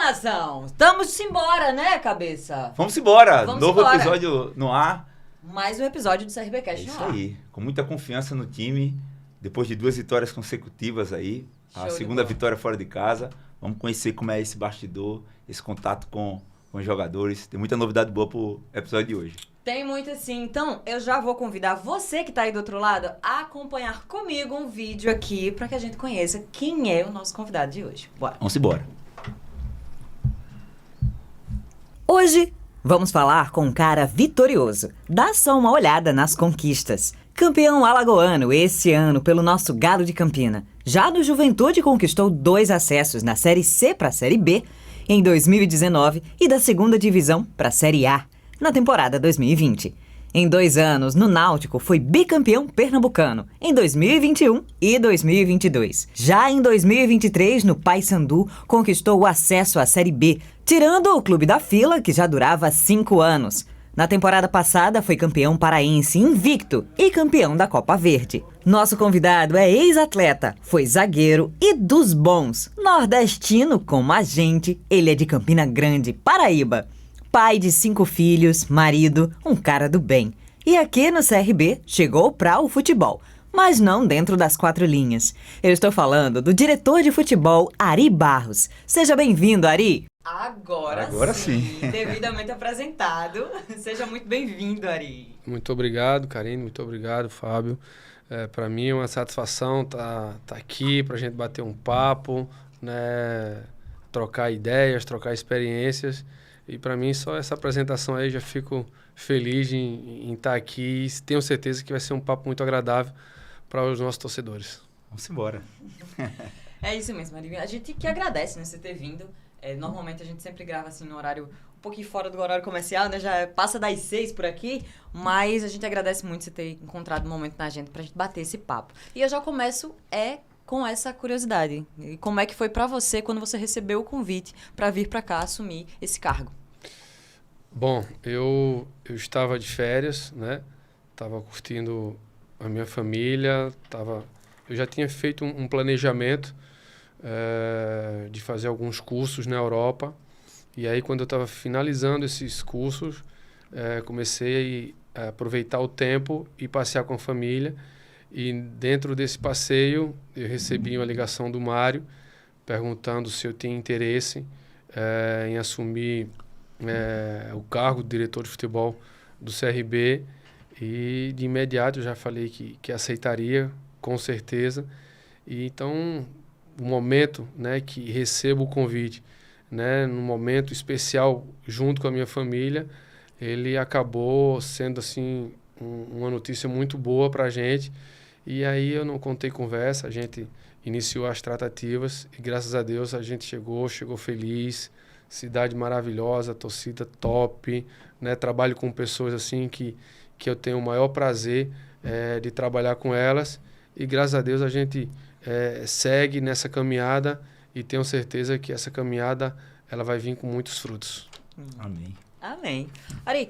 nação! Estamos embora, né, cabeça? Vamos embora! Vamos Novo embora. episódio no ar. Mais um episódio do CRBcast no Isso ar. aí. Com muita confiança no time. Depois de 2 vitórias consecutivas aí. Show A de segunda bola. vitória fora de casa. Vamos conhecer como é esse bastidor, esse contato com os jogadores. Tem muita novidade boa pro episódio de hoje. Tem muito sim. Então, eu já vou convidar você que tá aí do outro lado a acompanhar comigo um vídeo aqui pra que a gente conheça quem é o nosso convidado de hoje. Bora. Vamos embora. Hoje, vamos falar com um cara vitorioso. Dá só uma olhada nas conquistas. Campeão alagoano esse ano pelo nosso Galo de Campina. Já no Juventude conquistou 2 acessos na Série C para a Série B em 2019 e da segunda divisão para a Série A na temporada 2020. Em 2 anos, no Náutico, foi bicampeão pernambucano em 2021 e 2022. Já em 2023, no Paysandu, conquistou o acesso à Série B, tirando o clube da fila, que já durava 5 anos. Na temporada passada, foi campeão paraense invicto e campeão da Copa Verde. Nosso convidado é ex-atleta, foi zagueiro e dos bons. Nordestino como a gente, ele é de Campina Grande, Paraíba. Pai de 5 filhos, marido, um cara do bem. E aqui no CRB chegou para o futebol, mas não dentro das 4 linhas. Eu estou falando do diretor de futebol, Ari Barros. Seja bem-vindo, Ari. Agora sim. Devidamente apresentado. Seja muito bem-vindo, Ari. Muito obrigado, Karine. Muito obrigado, Fábio. Para mim é uma satisfação tá aqui para a gente bater um papo, né? Trocar ideias, trocar experiências. E para mim, só essa apresentação aí, já fico feliz em estar aqui e tenho certeza que vai ser um papo muito agradável para os nossos torcedores. Vamos embora. É isso mesmo, Ari. A gente que agradece, né, você ter vindo. Normalmente a gente sempre grava assim no horário um pouquinho fora do horário comercial, né? Já passa das 6 por aqui, mas a gente agradece muito você ter encontrado um momento na agenda pra gente bater esse papo. E eu já começo com essa curiosidade. E como é que foi pra você quando você recebeu o convite pra vir pra cá assumir esse cargo? Bom, eu estava de férias, né? Estava curtindo a minha família, eu já tinha feito um planejamento de fazer alguns cursos na Europa. E aí, quando eu estava finalizando esses cursos, comecei a aproveitar o tempo e passear com a família. E dentro desse passeio, eu recebi uma ligação do Mário, perguntando se eu tinha interesse em assumir o cargo de diretor de futebol do CRB. E de imediato eu já falei que aceitaria, com certeza. E então, o momento, né, que recebo o convite, né, num momento especial junto com a minha família, ele acabou sendo assim uma notícia muito boa para a gente. E aí eu não contei conversa, a gente iniciou as tratativas e graças a Deus a gente chegou feliz, cidade maravilhosa, torcida top, né? Trabalho com pessoas assim que eu tenho o maior prazer de trabalhar com elas e graças a Deus a gente segue nessa caminhada e tenho certeza que essa caminhada ela vai vir com muitos frutos. Amém. Amém. Ari,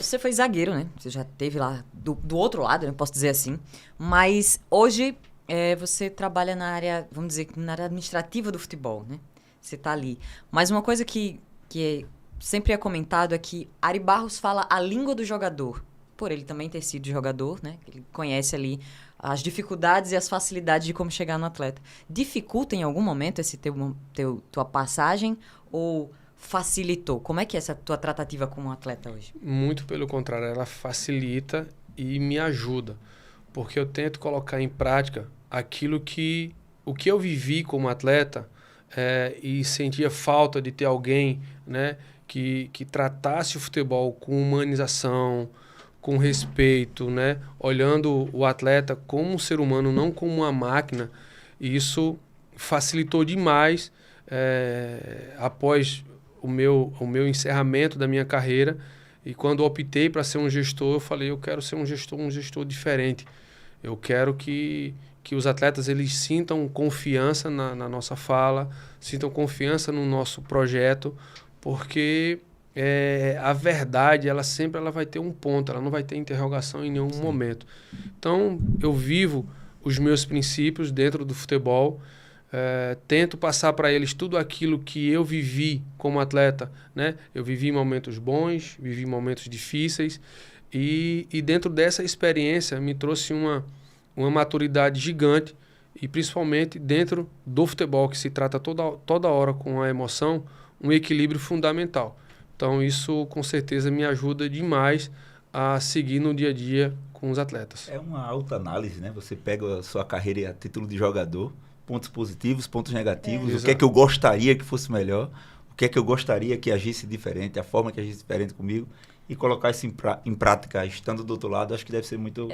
você foi zagueiro, né? Você já esteve lá do outro lado, né? Posso dizer assim. Mas hoje você trabalha na área, vamos dizer, na área administrativa do futebol, né? Você está ali. Mas uma coisa que sempre é comentado é que Ari Barros fala a língua do jogador. Por ele também ter sido jogador, né? Ele conhece ali as dificuldades e as facilidades de como chegar no atleta. Dificulta em algum momento esse tua passagem ou facilitou? Como é que é essa tua tratativa com um atleta hoje? Muito pelo contrário, ela facilita e me ajuda, porque eu tento colocar em prática o que eu vivi como atleta e sentia falta de ter alguém, né, que tratasse o futebol com humanização, com respeito, né, olhando o atleta como um ser humano, não como uma máquina. E isso facilitou demais após o meu encerramento da minha carreira. E quando eu optei para ser um gestor, eu falei, eu quero ser um gestor diferente. Eu quero que os atletas eles sintam confiança na nossa fala, sintam confiança no nosso projeto, porque a verdade ela sempre vai ter um ponto, ela não vai ter interrogação em nenhum momento. Então, eu vivo os meus princípios dentro do futebol, Tento passar para eles tudo aquilo que eu vivi como atleta, né? Eu vivi momentos bons, vivi momentos difíceis e dentro dessa experiência me trouxe uma maturidade gigante e principalmente dentro do futebol, que se trata toda hora com a emoção, um equilíbrio fundamental. Então isso com certeza me ajuda demais a seguir no dia a dia com os atletas. É uma autoanálise, né? Você pega a sua carreira a título de jogador, pontos positivos, pontos negativos, o que é que eu gostaria que fosse melhor, o que é que eu gostaria que agisse diferente, a forma que agisse diferente comigo, e colocar isso em prática, estando do outro lado, acho que deve ser muito...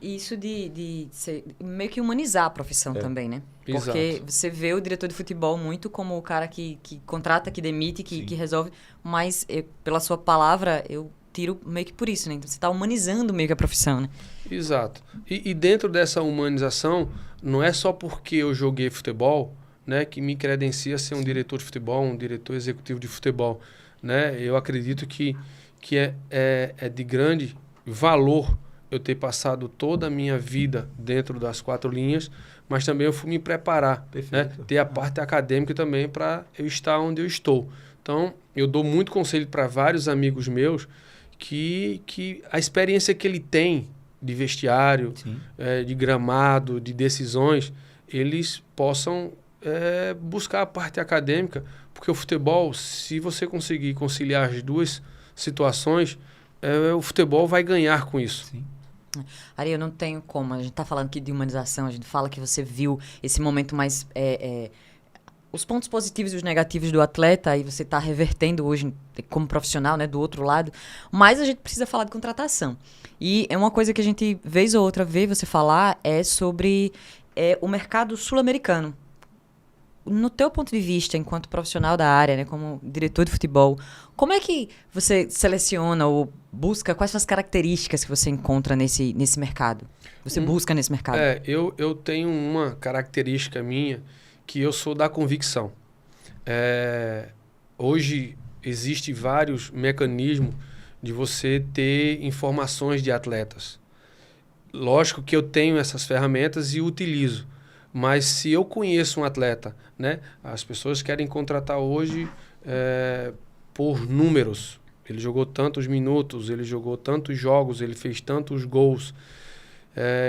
Isso de ser, meio que humanizar a profissão também, né? Porque Exato. você vê o diretor de futebol muito como o cara que contrata, que demite, que resolve, mas pela sua palavra eu tiro meio que por isso, né? Então você está humanizando meio que a profissão, né? Exato. E dentro dessa humanização, não é só porque eu joguei futebol, né, que me credencia a ser um diretor de futebol, um diretor executivo de futebol, né? Eu acredito que é de grande valor eu ter passado toda a minha vida dentro das 4 linhas, mas também eu fui me preparar, né? Ter a parte acadêmica também para eu estar onde eu estou. Então, eu dou muito conselho para vários amigos meus que a experiência que ele tem de vestiário, de gramado, de decisões, eles possam buscar a parte acadêmica, porque o futebol, se você conseguir conciliar as duas situações, o futebol vai ganhar com isso. Sim. Ari, eu não tenho como. A gente tá falando aqui de humanização, a gente fala que você viu esse momento mais... os pontos positivos e os negativos do atleta, e você tá revertendo hoje como profissional, né, do outro lado. Mas a gente precisa falar de contratação. E é uma coisa que a gente, vez ou outra, vê você falar, é sobre o mercado sul-americano. No teu ponto de vista, enquanto profissional da área, né, como diretor de futebol, como é que você seleciona ou busca, quais são as características que você encontra nesse mercado? Você busca nesse mercado? Eu tenho uma característica minha, que eu sou da convicção. Hoje, existem vários mecanismos de você ter informações de atletas. Lógico que eu tenho essas ferramentas e utilizo. Mas se eu conheço um atleta, né, as pessoas querem contratar hoje por números. Ele jogou tantos minutos, ele jogou tantos jogos, ele fez tantos gols,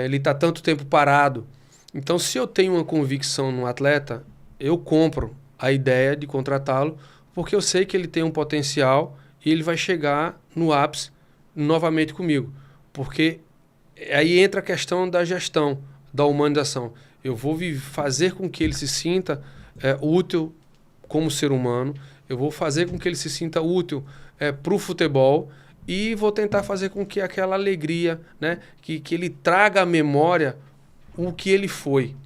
ele está tanto tempo parado. Então, se eu tenho uma convicção no atleta, eu compro a ideia de contratá-lo, porque eu sei que ele tem um potencial e ele vai chegar no ápice novamente comigo. Porque aí entra a questão da gestão, da humanização. Eu vou fazer com que ele se sinta útil como ser humano, eu vou fazer com que ele se sinta útil para o futebol e vou tentar fazer com que aquela alegria, né, que ele traga à memória o que ele foi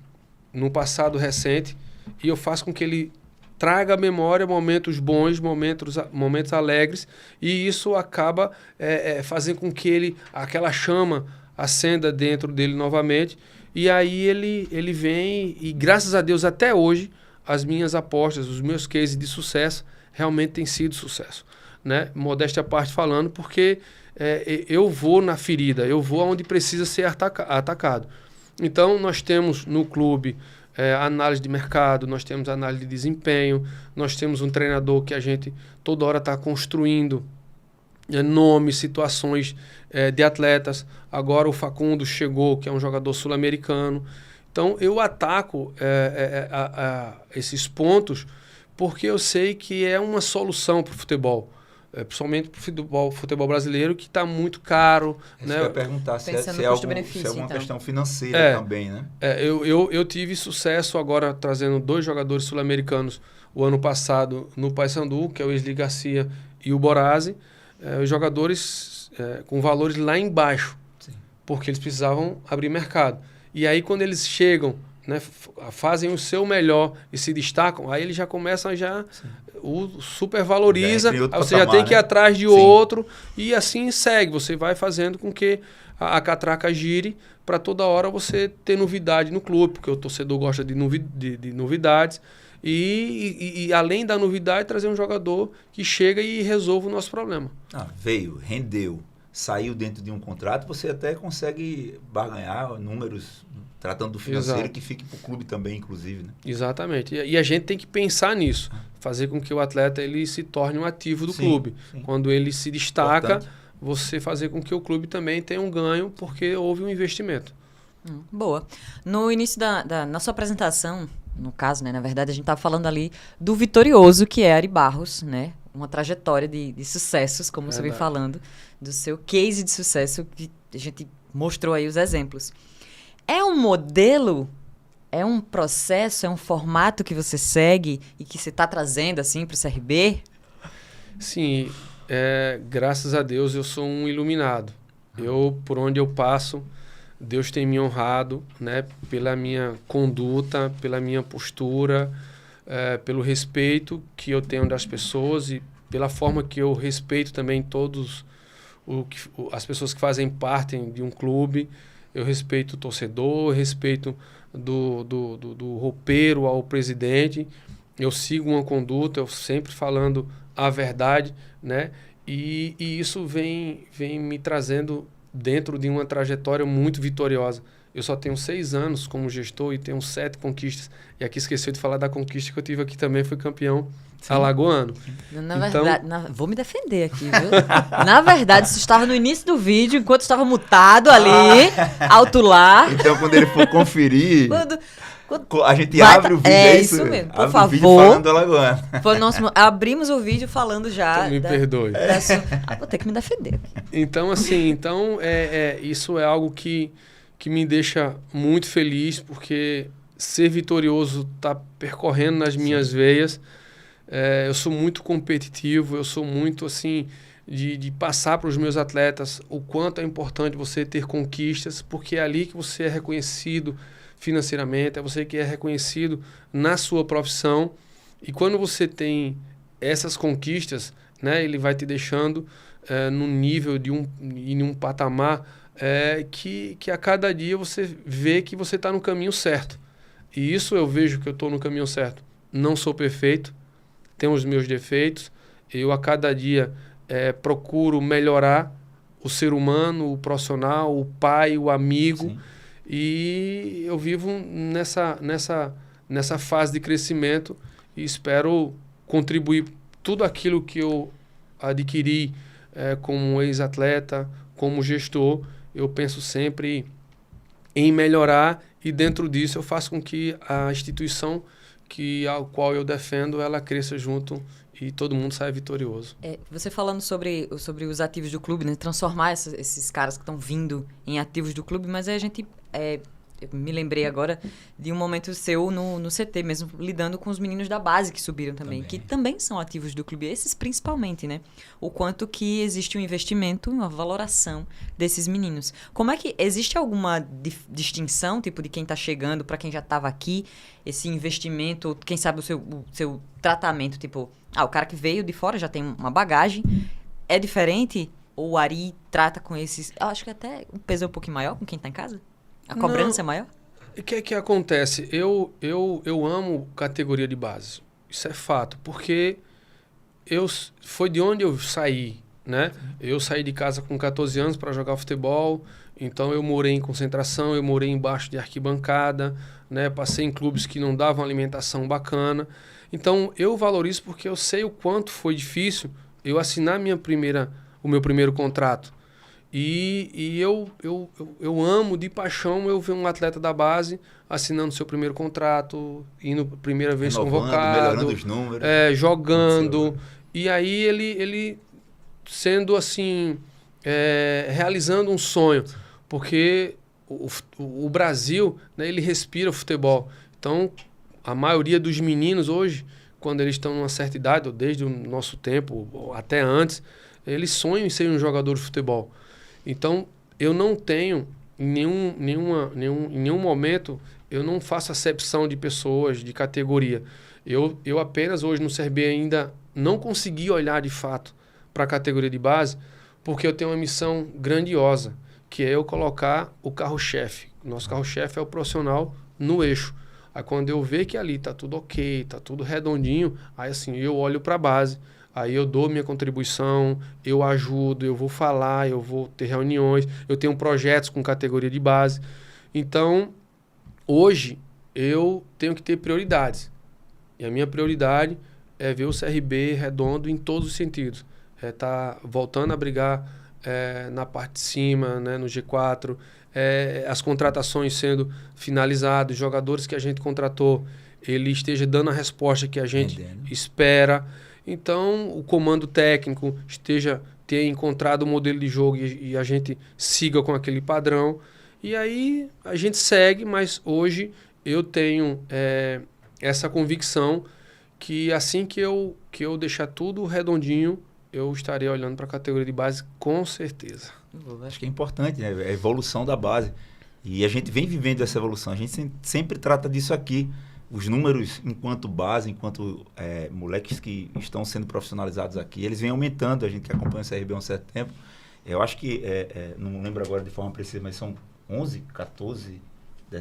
no passado recente, e eu faço com que ele traga à memória momentos bons, momentos alegres, e isso acaba fazendo com que aquela chama acenda dentro dele novamente. E aí ele vem, e graças a Deus até hoje, as minhas apostas, os meus cases de sucesso, realmente têm sido sucesso. Né? Modéstia à parte falando, porque eu vou na ferida, eu vou onde precisa ser atacado. Então, nós temos no clube análise de mercado, nós temos análise de desempenho, nós temos um treinador que a gente toda hora está construindo nomes, situações de atletas. Agora o Facundo chegou, que é um jogador sul-americano. Então eu ataco esses pontos porque eu sei que é uma solução para o futebol, principalmente para o futebol brasileiro, que está muito caro. Né? Eu ia perguntar se é alguma questão financeira também, né? Eu tive sucesso agora trazendo 2 jogadores sul-americanos o ano passado no Paysandu, que é o Wesley Garcia e o Borazzi. Os jogadores com valores lá embaixo, sim, porque eles precisavam abrir mercado. E aí, quando eles chegam, né, fazem o seu melhor e se destacam, aí eles já começam, o supervaloriza, aí você já tem que ir atrás de outro, e assim segue. Você vai fazendo com que a catraca gire para toda hora você ter novidade no clube, porque o torcedor gosta de novidades. E além da novidade, trazer um jogador que chega e resolva o nosso problema. Veio, rendeu, saiu dentro de um contrato, você até consegue barganhar números tratando do financeiro, Exato. que fique para o clube também, inclusive, né? Exatamente. E a gente tem que pensar nisso. Fazer com que o atleta ele se torne um ativo do Sim, clube. sim. Quando ele se destaca, Importante. você fazer com que o clube também tenha um ganho, porque houve um investimento. Boa. No início na sua apresentação, no caso, né, na verdade, a gente estava falando ali do vitorioso que é Ari Barros, né? Uma trajetória de sucessos, como você vem Verdade. falando, do seu case de sucesso, que a gente mostrou aí os exemplos. É um modelo, é um processo, é um formato que você segue e que você está trazendo assim para o CRB? Sim, graças a Deus eu sou um iluminado. Por onde eu passo, Deus tem me honrado, né, pela minha conduta, pela minha postura, pelo respeito que eu tenho das pessoas e pela forma que eu respeito também todos as pessoas que fazem parte de um clube. Eu respeito o torcedor, eu respeito do roupeiro ao presidente. Eu sigo uma conduta, eu sempre falando a verdade, né? E isso vem me trazendo dentro de uma trajetória muito vitoriosa. Eu só tenho 6 anos como gestor e tenho 7 conquistas. E aqui esqueci de falar da conquista que eu tive aqui também, fui campeão alagoano. Na Então- verdade, vou me defender aqui, viu? Na verdade, isso estava no início do vídeo, enquanto estava mutado ali, alto lá. Então, quando ele for conferir, a gente Vai abre o vídeo, é é isso mesmo, por abre o vídeo favor. falando do Alagoano. Foi o nosso, abrimos o vídeo falando já. Então me perdoe. Vou ter que me defender. Então, assim, isso é algo que me deixa muito feliz, porque ser vitorioso está percorrendo nas minhas veias. Eu sou muito competitivo, eu sou muito, assim, de passar para os meus atletas o quanto é importante você ter conquistas, porque é ali que você é reconhecido financeiramente, é você que é reconhecido na sua profissão. E quando você tem essas conquistas, né, ele vai te deixando num nível em um patamar que a cada dia você vê que você está no caminho certo. E isso eu vejo que eu estou no caminho certo. Não sou perfeito, tenho os meus defeitos. Eu a cada dia procuro melhorar o ser humano, o profissional, o pai, o amigo. Sim. E eu vivo nessa fase de crescimento e espero contribuir tudo aquilo que eu adquiri como ex-atleta, como gestor. Eu penso sempre em melhorar e dentro disso eu faço com que a instituição ao qual eu defendo, ela cresça junto e todo mundo saia vitorioso. Você falando sobre os ativos do clube, né? Transformar esses caras que estão vindo em ativos do clube, mas aí a gente... eu me lembrei agora de um momento seu no CT mesmo, lidando com os meninos da base que subiram também, que também são ativos do clube, esses principalmente, né? O quanto que existe um investimento, uma valoração desses meninos. Como é que... Existe alguma distinção, tipo, de quem está chegando para quem já estava aqui, esse investimento, quem sabe o seu tratamento, tipo... o cara que veio de fora já tem uma bagagem, é diferente? Ou o Ari trata com esses... Eu acho que até o peso é um pouquinho maior com quem está em casa? A cobrança é maior? O que acontece? Eu amo categoria de base. Isso é fato. Porque foi de onde eu saí, né? Eu saí de casa com 14 anos para jogar futebol. Então eu morei em concentração, eu morei embaixo de arquibancada, né? Passei em clubes que não davam alimentação bacana. Então eu valorizo porque eu sei o quanto foi difícil eu assinar o meu primeiro contrato. E eu amo de paixão eu ver um atleta da base assinando seu primeiro contrato, indo primeira vez Renovando, convocado, melhorando os números. jogando. E aí ele sendo assim, realizando um sonho. Porque o Brasil, né, ele respira futebol. Então, a maioria dos meninos hoje, quando eles estão numa certa idade, ou desde o nosso tempo, ou até antes, eles sonham em ser um jogador de futebol. Então, eu não tenho, em nenhum momento, eu não faço acepção de pessoas, de categoria. Eu apenas hoje no CRB ainda não consegui olhar de fato para a categoria de base, porque eu tenho uma missão grandiosa, que é eu colocar o carro-chefe. Nosso carro-chefe é o profissional no eixo. Aí quando eu ver que ali está tudo ok, está tudo redondinho, aí assim, eu olho para a base. Aí eu dou minha contribuição, eu ajudo, eu vou falar, eu vou ter reuniões, eu tenho projetos com categoria de base. Então, hoje eu tenho que ter prioridades. E a minha prioridade é ver o CRB redondo em todos os sentidos. Tá voltando a brigar na parte de cima, né, no G4, as contratações sendo finalizadas, jogadores que a gente contratou, ele esteja dando a resposta que a gente espera. Então, o comando técnico tenha encontrado o modelo de jogo e a gente siga com aquele padrão. E aí a gente segue, mas hoje eu tenho essa convicção que assim que eu deixar tudo redondinho, eu estarei olhando para a categoria de base com certeza. Eu acho que é importante, né? A evolução da base. E a gente vem vivendo essa evolução. A gente sempre trata disso aqui. Os números, enquanto base, enquanto moleques que estão sendo profissionalizados aqui, eles vêm aumentando. A gente que acompanha o CRB há um certo tempo. Eu acho que, não lembro agora de forma precisa, mas são 11, 14...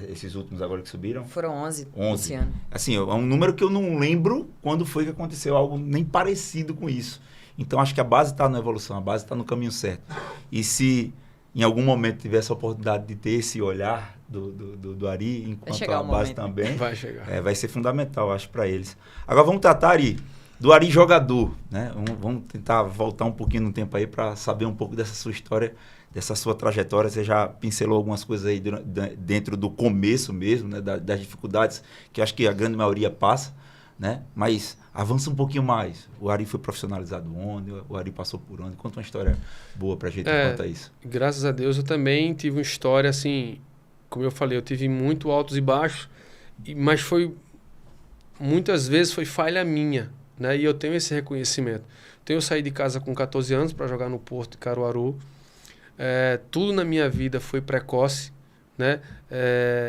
esses últimos agora que subiram? Foram 11 esse ano. Assim, é um número que eu não lembro quando foi que aconteceu algo nem parecido com isso. Então, acho que a base está na evolução, a base está no caminho certo. E se em algum momento tiver essa oportunidade de ter esse olhar do Ari, enquanto a base também, vai ser fundamental, acho, para eles. Agora, vamos tratar, Ari, do Ari jogador, né? Vamos tentar voltar um pouquinho no tempo aí para saber um pouco dessa sua história, dessa sua trajetória. Você já pincelou algumas coisas aí dentro do começo mesmo, né? Das dificuldades que acho que a grande maioria passa, né? Mas avança um pouquinho mais. O Ari foi profissionalizado onde? O Ari passou por onde? Conta uma história boa pra gente quanto a isso. Graças a Deus eu também tive uma história assim, como eu falei, eu tive muito altos e baixos, mas muitas vezes foi falha minha, né? E eu tenho esse reconhecimento. Então eu saí de casa com 14 anos para jogar no Porto de Caruaru. Tudo na minha vida foi precoce, né?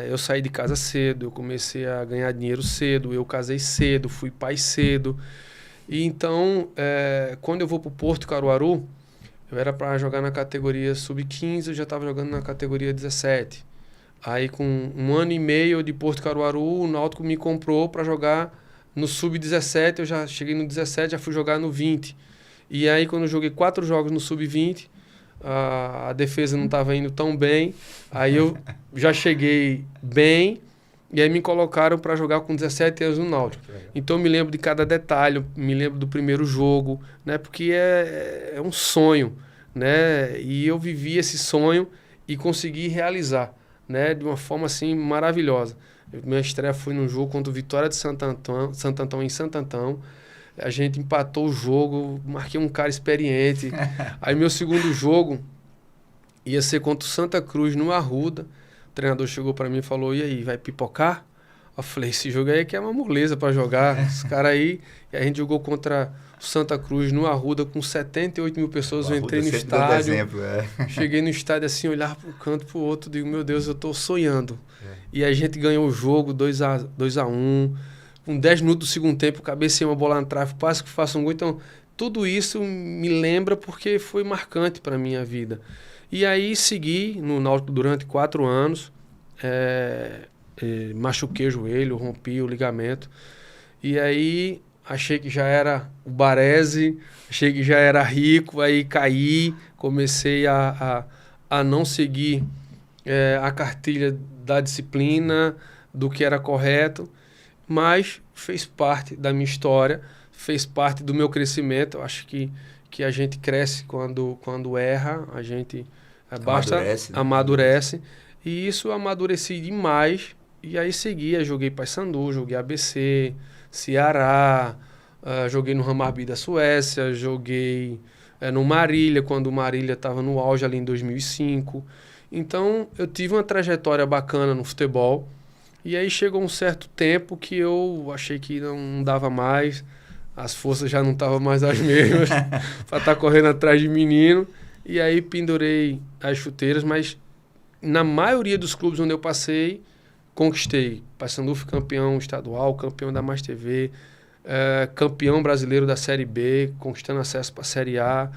Eu saí de casa cedo, eu comecei a ganhar dinheiro cedo, eu casei cedo, fui pai cedo. E então, quando eu vou para o Porto Caruaru, eu era para jogar na categoria sub-15, eu já estava jogando na categoria 17. Aí com 1 ano e meio de Porto Caruaru, o Náutico me comprou para jogar no sub-17, eu já cheguei no 17, já fui jogar no 20. E aí quando eu joguei 4 jogos no sub-20, a defesa não estava indo tão bem, aí eu já cheguei bem, e aí me colocaram para jogar com 17 anos no Náutico. Então eu me lembro de cada detalhe, me lembro do primeiro jogo, né? Porque é um sonho, né? E eu vivi esse sonho e consegui realizar, né? De uma forma assim maravilhosa. Minha estreia foi num jogo contra o Vitória de Santo Antão em Santo Antão. A gente empatou o jogo, marquei um cara experiente. Aí meu segundo jogo ia ser contra o Santa Cruz no Arruda. O treinador chegou para mim e falou: e aí, vai pipocar? Eu falei: esse jogo aí que é uma moleza para jogar. Os caras aí... E a gente jogou contra o Santa Cruz no Arruda com 78 mil pessoas. Eu entrei no estádio. Cheguei no estádio assim, olhar para um canto para o outro. Digo: meu Deus, eu estou sonhando. E a gente ganhou o jogo 2-1. Com 10 minutos do segundo tempo, cabecei uma bola na trave, quase que faço um gol. Então, tudo isso me lembra porque foi marcante para a minha vida. E aí, segui no Náutico durante 4 anos. Machuquei o joelho, rompi o ligamento. E aí, achei que já era o Baresi, achei que já era rico. Aí, caí, comecei a não seguir a cartilha da disciplina, do que era correto. Mas fez parte da minha história, fez parte do meu crescimento. Eu acho que a gente cresce quando erra, a gente amadurece. E isso eu amadureci demais. E aí seguia, joguei Paysandu, joguei ABC, Ceará, joguei no Hammarby da Suécia, joguei no Marília, quando o Marília estava no auge ali em 2005. Então eu tive uma trajetória bacana no futebol. E aí chegou um certo tempo que eu achei que não dava mais, as forças já não estavam mais as mesmas para estar correndo atrás de menino. E aí pendurei as chuteiras, mas na maioria dos clubes onde eu passei, conquistei. Paysandu fui campeão estadual, campeão da Mais TV, campeão brasileiro da Série B, conquistando acesso para a Série A.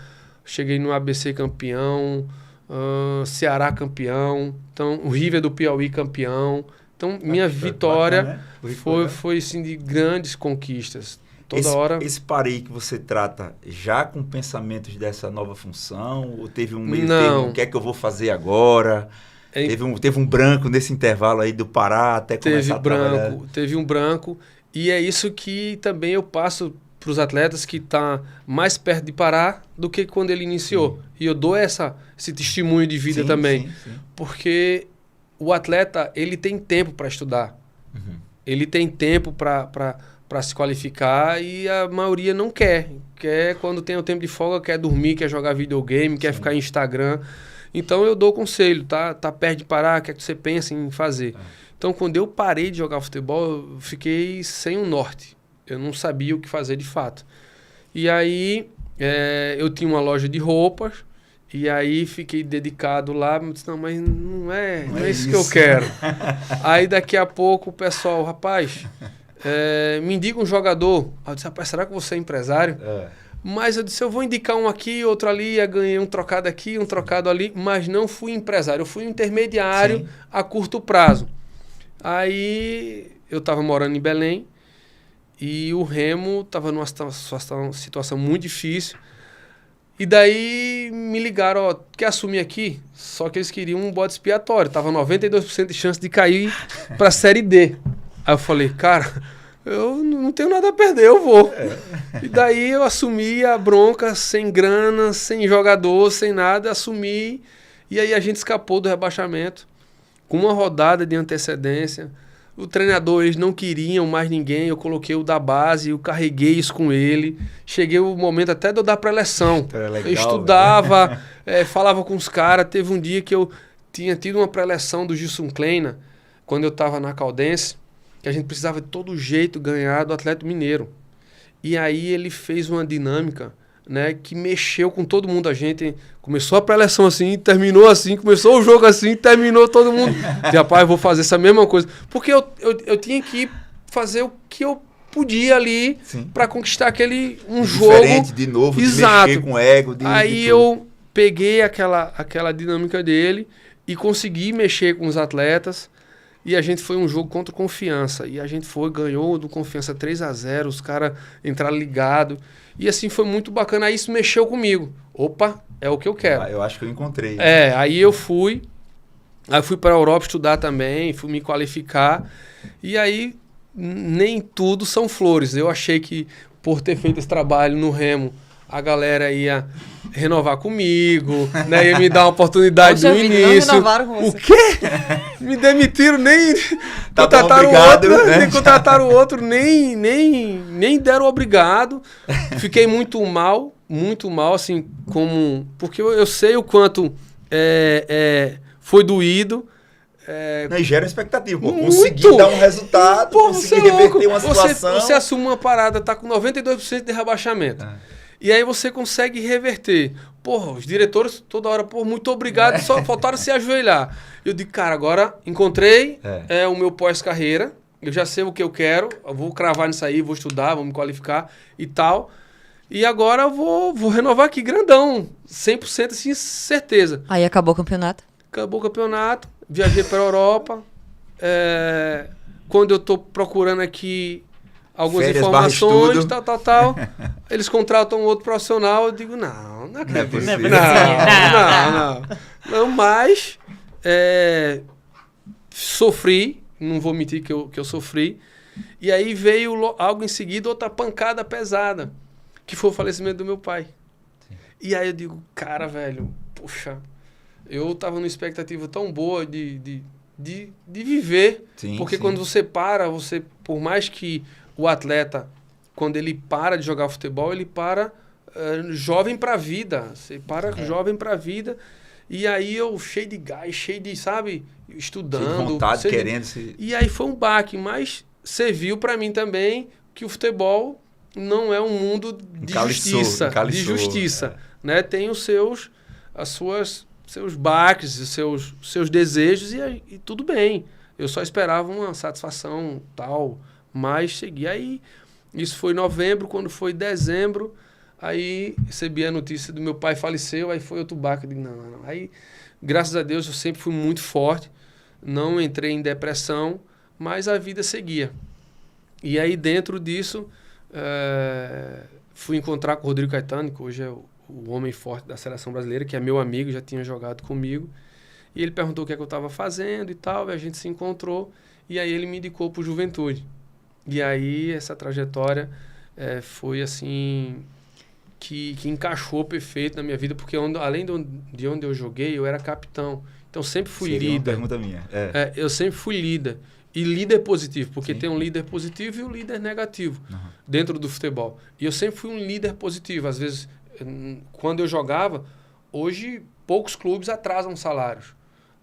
Cheguei no ABC campeão, Ceará campeão, então o River do Piauí campeão. Então, minha vitória foi assim, de grandes conquistas. Esse parei que você trata já com pensamentos dessa nova função? Ou teve um meio termo, o que é que eu vou fazer agora? Teve um branco nesse intervalo aí do Pará até começar a trabalhar. Teve um branco. E é isso que também eu passo para os atletas que estão mais perto de parar do que quando ele iniciou. Sim. E eu dou esse testemunho de vida também. Sim. Porque o atleta, ele tem tempo para estudar. Uhum. Ele tem tempo para se qualificar e a maioria não quer. Quer, quando tem o tempo de folga, quer dormir, quer jogar videogame, quer ficar em Instagram. Então eu dou conselho, tá perto de parar, o que é que você pensa em fazer? Então quando eu parei de jogar futebol, eu fiquei sem um norte. Eu não sabia o que fazer de fato. E aí eu tinha uma loja de roupas, e aí fiquei dedicado lá, mas disse, não, mas não é isso que eu quero. Aí daqui a pouco o pessoal, rapaz, me indica um jogador. Aí eu disse, rapaz, será que você é empresário? Mas eu disse, eu vou indicar um aqui, outro ali, eu ganhei um trocado aqui, um trocado ali, mas não fui empresário, eu fui um intermediário a curto prazo. Aí eu estava morando em Belém e o Remo estava numa situação muito difícil. E daí me ligaram, ó, quer assumir aqui? Só que eles queriam um bode expiatório, tava 92% de chance de cair para a Série D. Aí eu falei, cara, eu não tenho nada a perder, eu vou. E daí eu assumi a bronca, sem grana, sem jogador, sem nada, assumi. E aí a gente escapou do rebaixamento, com uma rodada de antecedência. O treinador, eles não queriam mais ninguém, eu coloquei o da base, eu carreguei isso com ele. Cheguei o momento até de eu dar pré-eleção. Eu estudava, falava com os caras. Teve um dia que eu tinha tido uma pré-eleção do Gilson Kleina, quando eu estava na Caldense, que a gente precisava de todo jeito ganhar do Atlético Mineiro. E aí ele fez uma dinâmica, né, que mexeu com todo mundo. A gente começou a pré-eleção assim, terminou assim, começou o jogo assim, terminou todo mundo. E, rapaz, eu vou fazer essa mesma coisa. Porque eu tinha que fazer o que eu podia ali para conquistar aquele jogo. Diferente, de novo, exato, de mexer com ego. Aí eu peguei aquela dinâmica dele e consegui mexer com os atletas. E a gente foi um jogo contra o Confiança. E a gente ganhou do Confiança 3-0, os caras entraram ligados. E assim foi muito bacana. Aí isso mexeu comigo. Opa, é o que eu quero. Eu acho que eu encontrei. Aí eu fui. Aí fui para a Europa estudar também, fui me qualificar. E aí nem tudo são flores. Eu achei que por ter feito esse trabalho no Remo, a galera ia renovar comigo, né? Ia me dar uma oportunidade no início. Não renovaram com você. O quê? Me demitiram, nem contrataram obrigado, outro, né? Nem contrataram outro, nem deram obrigado. Fiquei muito mal, assim, porque eu sei o quanto foi doído. E gera expectativa, conseguir dar um resultado, conseguir reverter uma situação. Você assume uma parada, tá com 92% de rebaixamento. E aí você consegue reverter. Porra, os diretores toda hora, muito obrigado, só faltaram se ajoelhar. Eu digo, cara, agora encontrei o meu pós-carreira, eu já sei o que eu quero, eu vou cravar nisso aí, vou estudar, vou me qualificar e tal. E agora eu vou renovar aqui grandão, 100% assim, certeza. Aí acabou o campeonato? Acabou o campeonato, viajei para a Europa. Quando eu tô procurando aqui algumas informações, tal. Eles contratam outro profissional, eu digo, não acredito. Não, mas sofri, não vou mentir que eu sofri. E aí veio algo em seguida, outra pancada pesada, que foi o falecimento do meu pai. Sim. E aí eu digo, cara, velho, poxa, eu tava numa expectativa tão boa de viver, porque quando você por mais que o atleta, quando ele para de jogar futebol, ele para jovem para a vida. Você para jovem para a vida. E aí eu cheio de gás, cheio de, sabe, estudando. Cheio de vontade, querendo se... E aí foi um baque, mas serviu para mim também que o futebol não é um mundo de justiça. Né? Tem os seus baques, seus desejos e tudo bem. Eu só esperava uma satisfação tal, mas segui. Aí, isso foi em novembro, quando foi dezembro, aí recebi a notícia do meu pai faleceu, aí foi outro baque. Eu digo, não. Aí, graças a Deus, eu sempre fui muito forte, não entrei em depressão, mas a vida seguia. E aí, dentro disso, fui encontrar com o Rodrigo Caetano, que hoje é o homem forte da seleção brasileira, que é meu amigo, já tinha jogado comigo. E ele perguntou o que é que eu estava fazendo e tal, e a gente se encontrou, e aí ele me indicou para o Juventude. E aí essa trajetória foi assim, que encaixou perfeito na minha vida, porque além de onde eu joguei, eu era capitão. Então sempre fui Seria líder. uma pergunta minha. Eu sempre fui líder. E líder positivo, porque tem um líder positivo e um líder negativo dentro do futebol. E eu sempre fui um líder positivo. Às vezes, quando eu jogava, hoje poucos clubes atrasam salários.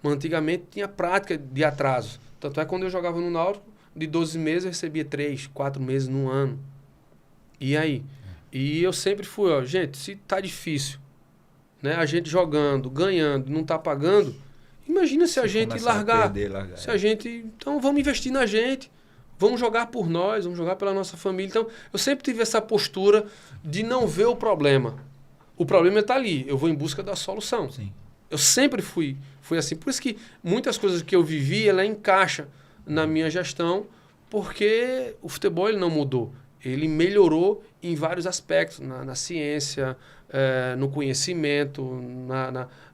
Mas antigamente tinha prática de atraso. Tanto é que quando eu jogava no Náutico, de 12 meses eu recebia 3, 4 meses no ano. E aí? E eu sempre fui, gente, se tá difícil, né, a gente jogando, ganhando, não tá pagando, imagina se a gente largar. Se a gente, então vamos investir na gente, vamos jogar por nós, vamos jogar pela nossa família. Então, eu sempre tive essa postura de não ver o problema. O problema está ali, eu vou em busca da solução. Sim. Eu sempre fui assim. Por isso que muitas coisas que eu vivi, ela encaixa na minha gestão, porque o futebol ele não mudou. Ele melhorou em vários aspectos, na ciência, no conhecimento,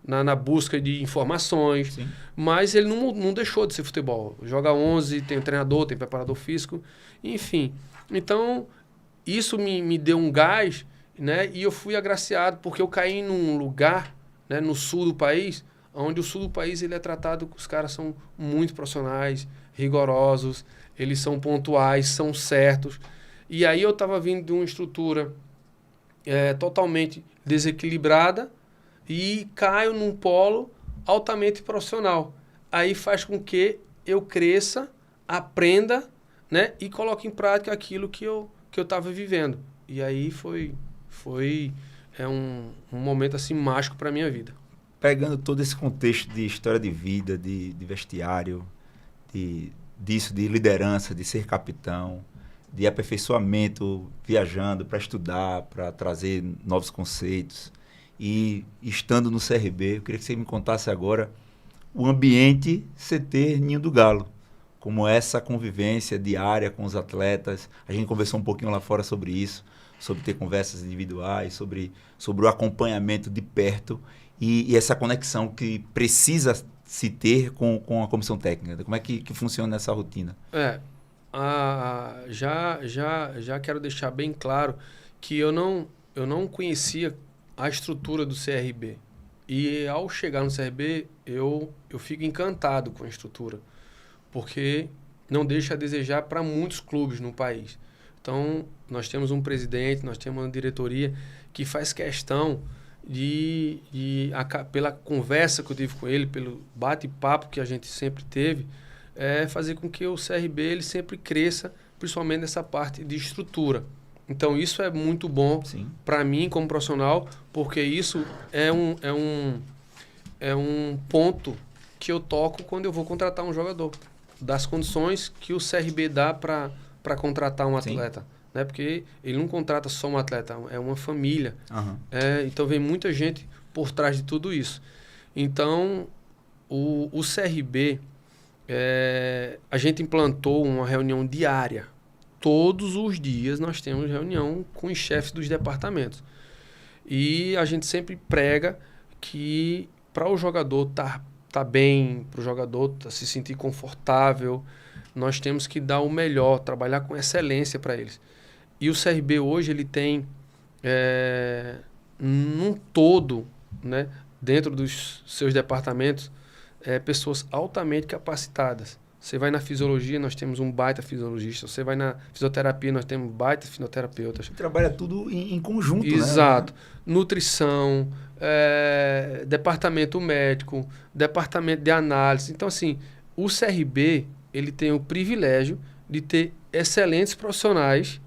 na busca de informações. Sim. Mas ele não deixou de ser futebol. Joga 11, tem treinador, tem preparador físico, enfim. Então, isso me deu um gás, né? E eu fui agraciado, porque eu caí num lugar, né, no sul do país, onde o sul do país ele é tratado, os caras são muito profissionais, rigorosos, eles são pontuais, são certos. E aí eu estava vindo de uma estrutura totalmente desequilibrada e caio num polo altamente profissional. Aí faz com que eu cresça, aprenda, né, e coloque em prática aquilo que eu estava vivendo. E aí foi um momento assim mágico para a minha vida. Pegando todo esse contexto de história de vida, de vestiário, disso, de liderança, de ser capitão, de aperfeiçoamento, viajando para estudar, para trazer novos conceitos. E estando no CRB, eu queria que você me contasse agora o ambiente CT Ninho do Galo, como essa convivência diária com os atletas. A gente conversou um pouquinho lá fora sobre isso, sobre ter conversas individuais, sobre o acompanhamento de perto e essa conexão que precisa se ter com a comissão técnica. Como é que funciona essa rotina? Já quero deixar bem claro que eu não conhecia a estrutura do CRB. E ao chegar no CRB, eu fico encantado com a estrutura, porque não deixa a desejar para muitos clubes no país. Então, nós temos um presidente, nós temos uma diretoria que faz questão pela conversa que eu tive com ele, pelo bate-papo que a gente sempre teve, fazer com que o CRB ele sempre cresça, principalmente nessa parte de estrutura. Então, isso é muito bom para mim como profissional, porque isso é um ponto que eu toco quando eu vou contratar um jogador, das condições que o CRB dá para contratar um atleta. Né? Porque ele não contrata só um atleta, é uma família. Então, vem muita gente por trás de tudo isso. Então, o CRB, a gente implantou uma reunião diária. Todos os dias nós temos reunião com os chefes dos departamentos. E a gente sempre prega que para o jogador tá bem, para o jogador se sentir confortável, nós temos que dar o melhor, trabalhar com excelência para eles. E o CRB hoje ele tem, num todo, né, dentro dos seus departamentos, pessoas altamente capacitadas. Você vai na fisiologia, nós temos um baita fisiologista. Você vai na fisioterapia, nós temos baita fisioterapeutas. Trabalha tudo em conjunto, Exato. Né? Nutrição, departamento médico, departamento de análise. Então, assim, o CRB ele tem o privilégio de ter excelentes profissionais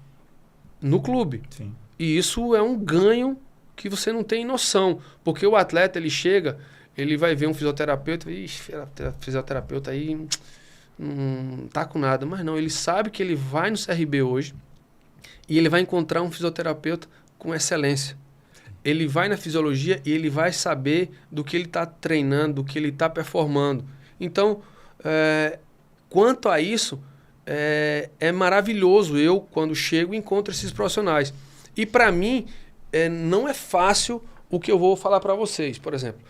no clube. Sim. E isso é um ganho que você não tem noção. Porque o atleta, ele chega, ele vai ver um fisioterapeuta, fisioterapeuta aí não tá com nada. Mas não, ele sabe que ele vai no CRB hoje e ele vai encontrar um fisioterapeuta com excelência. Ele vai na fisiologia e ele vai saber do que ele está treinando, do que ele está performando. Então, quanto a isso, é maravilhoso eu, quando chego, encontro esses profissionais. E para mim, não é fácil o que eu vou falar para vocês. Por exemplo,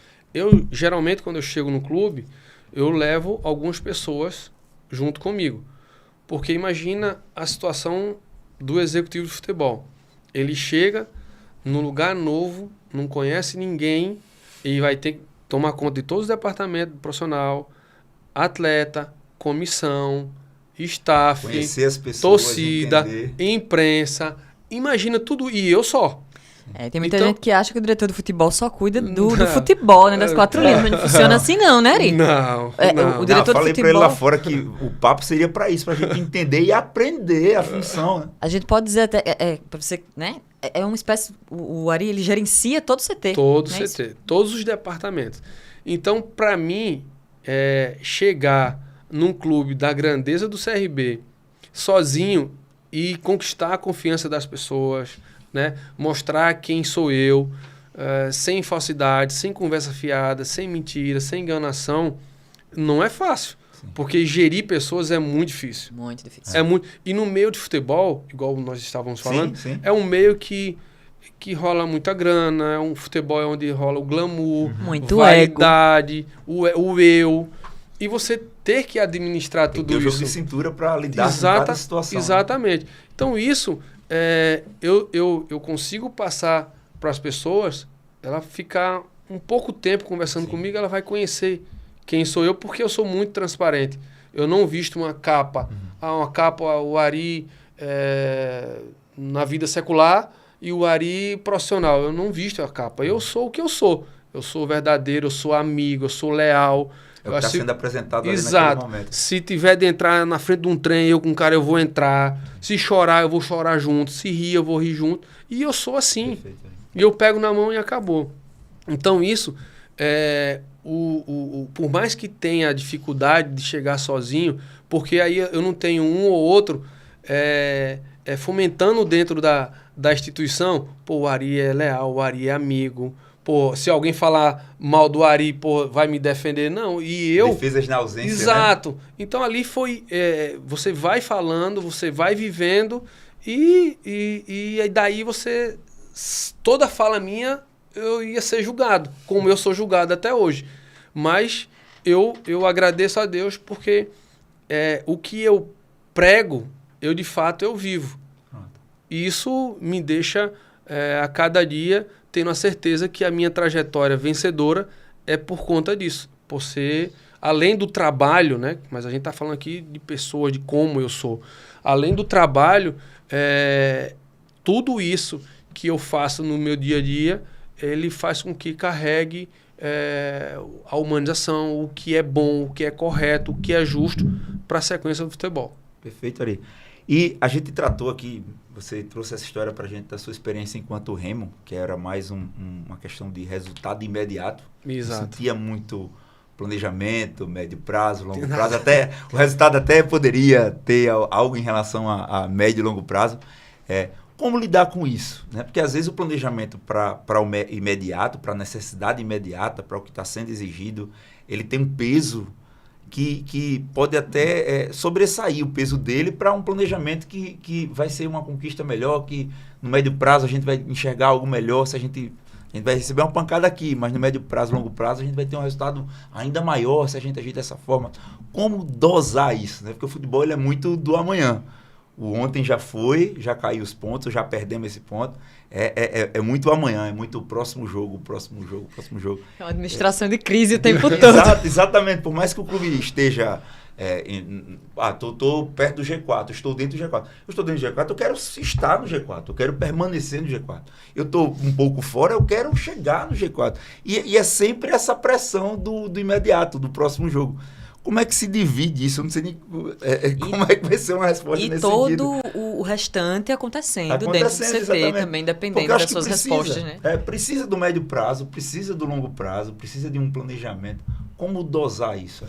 geralmente, quando eu chego no clube, eu levo algumas pessoas junto comigo. Porque imagina a situação do executivo de futebol. Ele chega num lugar novo, não conhece ninguém e vai ter que tomar conta de todos os departamentos profissional, atleta, comissão, staff, conhecer as pessoas, torcida, entender. Imprensa. Imagina tudo. E eu só. Tem muita Então- gente que acha que o diretor do futebol só cuida do futebol, né? Das 4 linhas. Mas não funciona assim não, né, Ari? Não, O diretor Falei de pra ele lá futebol... fora que o papo seria pra isso, pra gente entender e aprender a função, né? A gente pode dizer até... pra você, né? É uma espécie... O Ari, ele gerencia todo o CT. Todo né? CT, todos os departamentos. Então, para mim, chegar num clube da grandeza do CRB sozinho e conquistar a confiança das pessoas, né? Mostrar quem sou eu, sem falsidade, sem conversa fiada, sem mentira, sem enganação, não é fácil. Sim. Porque gerir pessoas é muito difícil. Muito difícil. É muito. E no meio de futebol, igual nós estávamos falando, Sim. é um meio que rola muita grana, é um futebol onde rola o glamour, Muito vaidade, o eu. E você ter que administrar Tem que tudo ter o jogo isso. de cintura pra lidar com cada situação. Exatamente. Então isso, eu consigo passar para as pessoas, ela ficar um pouco tempo conversando Sim. comigo, ela vai conhecer quem sou eu, porque eu sou muito transparente. Eu não visto uma capa. Uma capa, o Ari na vida secular e o Ari profissional. Eu não visto a capa. Eu sou o que eu sou. Eu sou verdadeiro, eu sou amigo, eu sou leal. É o que está sendo apresentado ali naquele Exato. momento. Se tiver de entrar na frente de um trem, eu com o cara, eu vou entrar. Se chorar, eu vou chorar junto. Se rir, eu vou rir junto. E eu sou assim. Perfeito. E eu pego na mão e acabou. Então isso, por mais que tenha dificuldade de chegar sozinho, porque aí eu não tenho um ou outro fomentando dentro da instituição, pô, o Ari é leal, o Ari é amigo, pô, se alguém falar mal do Ari, pô, vai me defender. Não, e eu... Defesas na ausência, Exato. né? Então ali foi... você vai falando, você vai vivendo e daí você... Toda fala minha, eu ia ser julgado, como eu sou julgado até hoje. Mas eu agradeço a Deus porque o que eu prego, eu de fato eu vivo. E isso me deixa a cada dia tendo a certeza que a minha trajetória vencedora é por conta disso. Por ser, além do trabalho, né? Mas a gente está falando aqui de pessoas, de como eu sou. Além do trabalho, tudo isso que eu faço no meu dia a dia, ele faz com que carregue a humanização, o que é bom, o que é correto, o que é justo para a sequência do futebol. Perfeito, Ari. E a gente tratou aqui, você trouxe essa história para a gente da sua experiência enquanto Remo, que era mais uma questão de resultado imediato. Exato. Você sentia muito planejamento, médio prazo, longo prazo, até o resultado até poderia ter algo em relação a médio e longo prazo. Como lidar com isso? Né? Porque às vezes o planejamento para o imediato, para a necessidade imediata, para o que está sendo exigido, ele tem um peso que pode até sobressair o peso dele para um planejamento que vai ser uma conquista melhor, que no médio prazo a gente vai enxergar algo melhor, se a gente vai receber uma pancada aqui, mas no médio prazo, longo prazo, a gente vai ter um resultado ainda maior se a gente agir dessa forma. Como dosar isso? Né? Porque o futebol ele é muito do amanhã. O ontem já foi, já caiu os pontos, já perdemos esse ponto. É muito amanhã, é muito o próximo jogo. É uma administração de crise o tempo todo. Exatamente. Por mais que o clube esteja... estou perto do G4, estou dentro do G4. Eu estou dentro do G4, eu quero estar no G4, eu quero permanecer no G4. Eu estou um pouco fora, eu quero chegar no G4. E é sempre essa pressão do imediato, do próximo jogo. Como é que se divide isso? Eu não sei nem como é que vai ser uma resposta nesse sentido. E todo o restante acontecendo dentro do CT exatamente. também, dependendo das suas respostas, né? Precisa do médio prazo, precisa do longo prazo, precisa de um planejamento. Como dosar isso?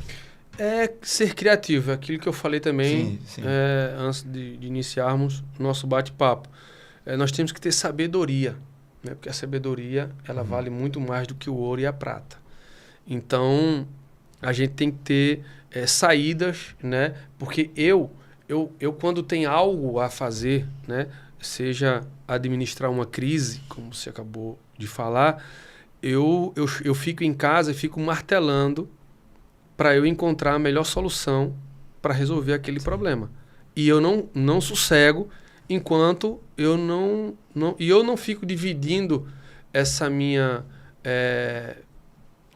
Ser criativo, é aquilo que eu falei também Sim. Antes de iniciarmos o nosso bate-papo. Nós temos que ter sabedoria, né? Porque a sabedoria ela vale muito mais do que o ouro e a prata. Então, a gente tem que ter saídas, né? Porque eu quando tem algo a fazer, né? Seja administrar uma crise, como você acabou de falar, eu fico em casa e fico martelando para eu encontrar a melhor solução para resolver aquele problema. E eu não sossego enquanto eu não fico dividindo essa minha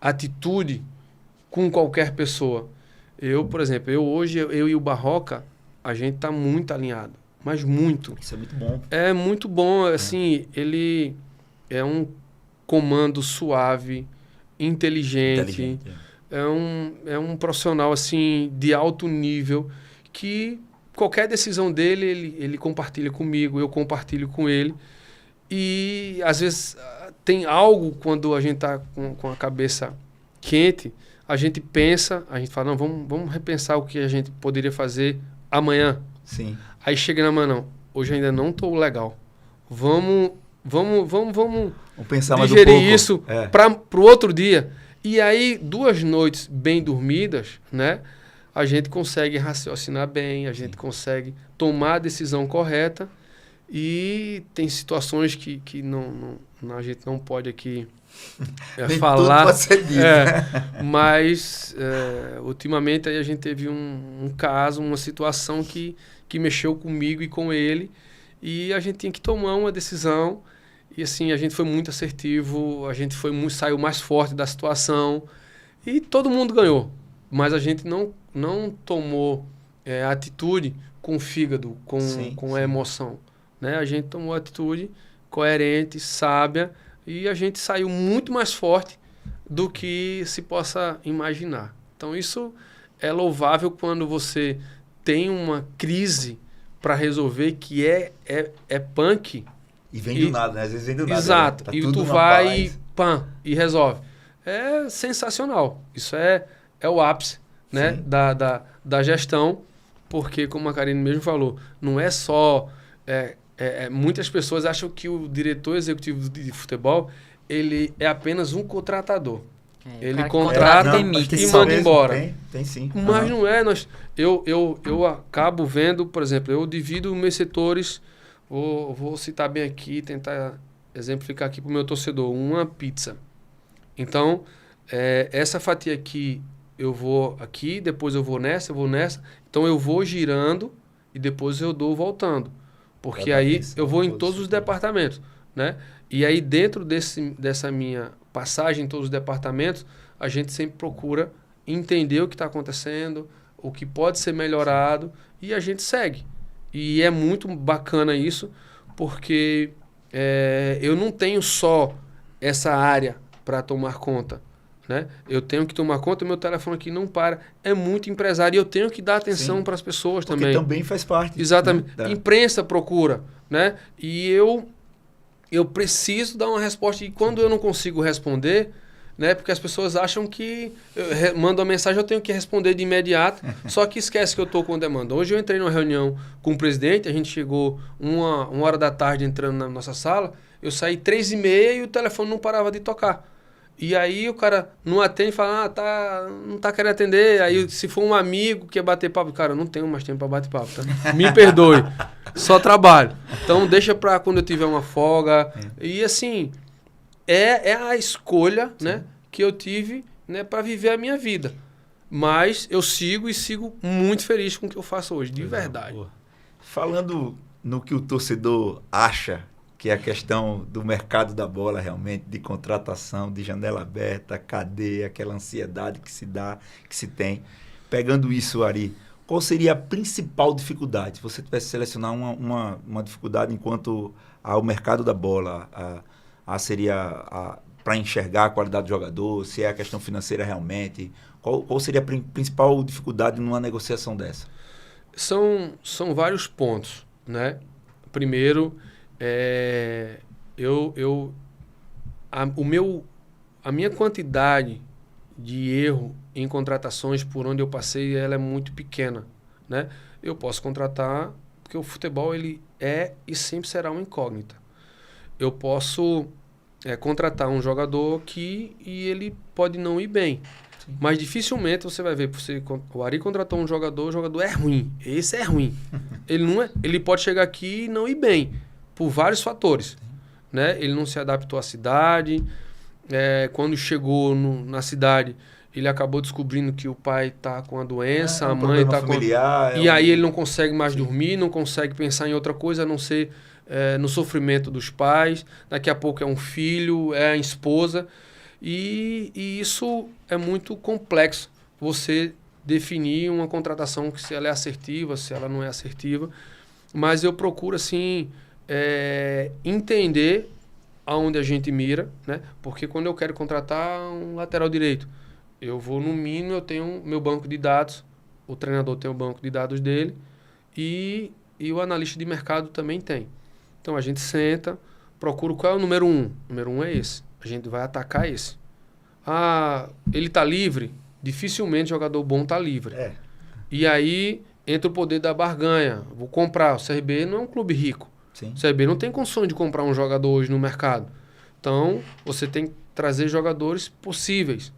atitude com qualquer pessoa. Por exemplo, hoje, eu e o Barroca, a gente está muito alinhado, mas muito. Isso é muito bom. É muito bom, assim, ele é um comando suave, inteligente. É um profissional, assim, de alto nível, que qualquer decisão dele, ele compartilha comigo, eu compartilho com ele. E, às vezes, tem algo, quando a gente está com a cabeça quente, a gente pensa, a gente fala, não, vamos repensar o que a gente poderia fazer amanhã. Sim. Aí chega na manhã, não, hoje ainda não estou legal. Vamos pensar mais digerir um pouco. Isso para o outro dia. E aí, 2 noites bem dormidas, né? A gente consegue raciocinar bem, a gente consegue tomar a decisão correta. E tem situações que a gente não pode aqui falar. Tudo pode ser dito. Mas, ultimamente, aí a gente teve um caso, uma situação que mexeu comigo e com ele. E a gente tinha que tomar uma decisão. E assim, a gente foi muito assertivo, a gente saiu mais forte da situação. E todo mundo ganhou. Mas a gente não tomou atitude com o fígado, com a emoção. Né? A gente tomou atitude coerente, sábia, e a gente saiu muito mais forte do que se possa imaginar. Então, isso é louvável quando você tem uma crise para resolver que é punk. E vem do nada, né? Às vezes vem do nada. Exato. Tá e tudo tu vai e resolve. É sensacional. Isso é o ápice, né? da gestão, porque, como a Karine mesmo falou, não é só... muitas pessoas acham que o diretor executivo de futebol ele é apenas um contratador. Ele contrata e manda embora. Tem sim. Mas não é. Eu acabo vendo, por exemplo, eu divido meus setores, vou citar bem aqui, tentar exemplificar aqui para o meu torcedor, uma pizza. Então, essa fatia aqui, eu vou aqui, depois eu vou nessa. Então, eu vou girando e depois eu dou voltando. Porque aí eu vou em todos os departamentos, né? E aí dentro dessa minha passagem em todos os departamentos, a gente sempre procura entender o que está acontecendo, o que pode ser melhorado, e a gente segue. E é muito bacana isso, porque eu não tenho só essa área para tomar conta, né? Eu tenho que tomar conta, meu telefone aqui não para. É muito empresário e eu tenho que dar atenção para as pessoas também. Porque também faz parte. Exatamente. Né? Imprensa procura, né? E eu preciso dar uma resposta. E quando eu não consigo responder, né? Porque as pessoas acham que eu mando uma mensagem, eu tenho que responder de imediato, só que esquece que eu estou com demanda. Hoje eu entrei numa reunião com o presidente, a gente chegou 1h da tarde entrando na nossa sala, eu saí 3h30 e o telefone não parava de tocar. E aí o cara não atende e fala, não tá querendo atender. Aí se for um amigo que quer bater papo, cara, eu não tenho mais tempo para bater papo, tá? Me perdoe, só trabalho. Então deixa para quando eu tiver uma folga. E assim, é a escolha, né, que eu tive, né, para viver a minha vida. Mas eu sigo muito feliz com o que eu faço hoje, de verdade. Boa. Falando no que o torcedor acha, que é a questão do mercado da bola realmente, de contratação, de janela aberta, cadeia, aquela ansiedade que se tem. Pegando isso, Ari, qual seria a principal dificuldade? Se você tivesse que selecionar uma dificuldade enquanto ao mercado da bola, seria para enxergar a qualidade do jogador, se é a questão financeira realmente, qual seria a principal dificuldade numa negociação dessa? São vários pontos, né? Primeiro... a minha quantidade de erro em contratações por onde eu passei, ela é muito pequena, né? Eu posso contratar, porque o futebol ele é e sempre será uma incógnita. Eu posso contratar um jogador e ele pode não ir bem. Sim. Mas dificilmente você vai ver, o Ari contratou um jogador, o jogador é ruim. Esse é ruim. Ele pode chegar aqui e não ir bem. Por vários fatores, né? Ele não se adaptou à cidade, Quando chegou na cidade, ele acabou descobrindo que o pai está com a doença, a mãe está com... familiar, E aí ele não consegue mais dormir, não consegue pensar em outra coisa a não ser no sofrimento dos pais. Daqui a pouco é um filho, é a esposa. E isso é muito complexo, você definir uma contratação que se ela é assertiva, se ela não é assertiva. Mas eu procuro, assim, entender aonde a gente mira, né? Porque quando eu quero contratar um lateral direito, eu vou, no mínimo, eu tenho meu banco de dados, o treinador tem o banco de dados dele e o analista de mercado também tem. Então, a gente senta, procura qual é o número 1. O número 1 é esse. A gente vai atacar esse. Ele está livre? Dificilmente jogador bom está livre. E aí entra o poder da barganha. Vou comprar. O CRB não é um clube rico. Sim. O CRB não tem condição de comprar um jogador hoje no mercado. Então, você tem que trazer jogadores possíveis.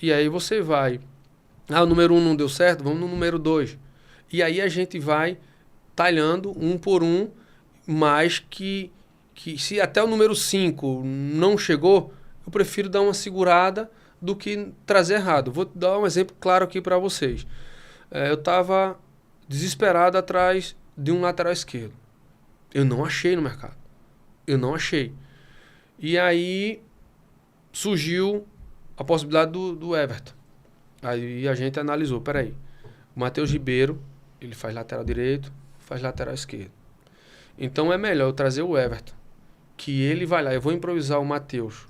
E aí você vai... o número 1 não deu certo? Vamos no número 2. E aí a gente vai talhando um por um, mas que se até o número 5 não chegou, eu prefiro dar uma segurada do que trazer errado. Vou dar um exemplo claro aqui para vocês. Eu estava desesperado atrás de um lateral esquerdo. Eu não achei no mercado. Eu não achei. E aí surgiu a possibilidade do Everton. Aí a gente analisou, peraí, o Matheus Ribeiro, ele faz lateral direito, faz lateral esquerdo. Então é melhor eu trazer o Everton, que ele vai lá, eu vou improvisar o Matheus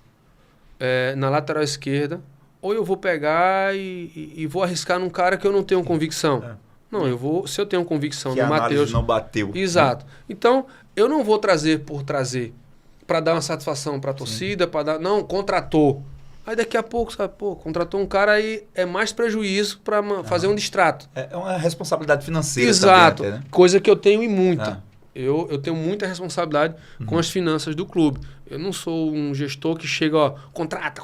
na lateral esquerda, ou eu vou pegar e vou arriscar num cara que eu não tenho convicção. Não, se eu tenho convicção que no Matheus... não bateu. Exato. Então, eu não vou trazer por trazer, para dar uma satisfação para a torcida, para dar... Não, contratou. Aí daqui a pouco, sabe, contratou um cara aí, é mais prejuízo para fazer um distrato. É uma responsabilidade financeira. Exato. Também, até, né? Coisa que eu tenho e muita. Eu tenho muita responsabilidade com as finanças do clube. Eu não sou um gestor que chega, contrata.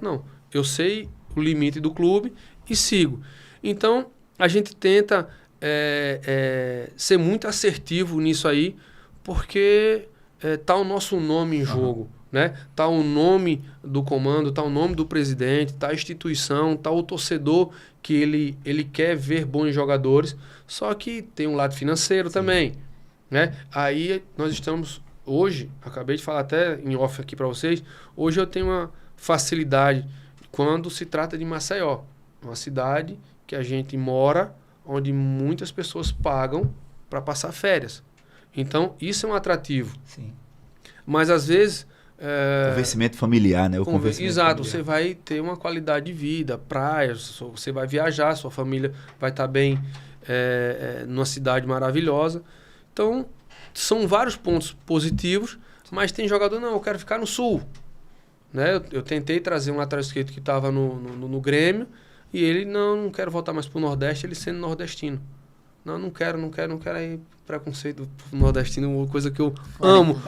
Não. Eu sei o limite do clube e sigo. Então, a gente tenta ser muito assertivo nisso aí, porque tá o nosso nome em jogo. Né? Tá o nome do comando, tá o nome do presidente, tá a instituição, tá o torcedor que ele quer ver bons jogadores, só que tem um lado financeiro também, né? Aí nós estamos hoje, acabei de falar até em off aqui para vocês, hoje eu tenho uma facilidade quando se trata de Maceió, uma cidade que a gente mora, onde muitas pessoas pagam para passar férias. Então isso é um atrativo. Sim. Mas às vezes convencimento familiar, né? Exato, você vai ter uma qualidade de vida, praias, você vai viajar, sua família vai estar bem numa cidade maravilhosa. Então, são vários pontos positivos, mas tem jogador, não, eu quero ficar no Sul. Né? Eu tentei trazer um lateral esquerdo que estava no Grêmio e ele, não quero voltar mais para o Nordeste, ele sendo nordestino. Não quero aí preconceito nordestino, uma coisa que eu amo.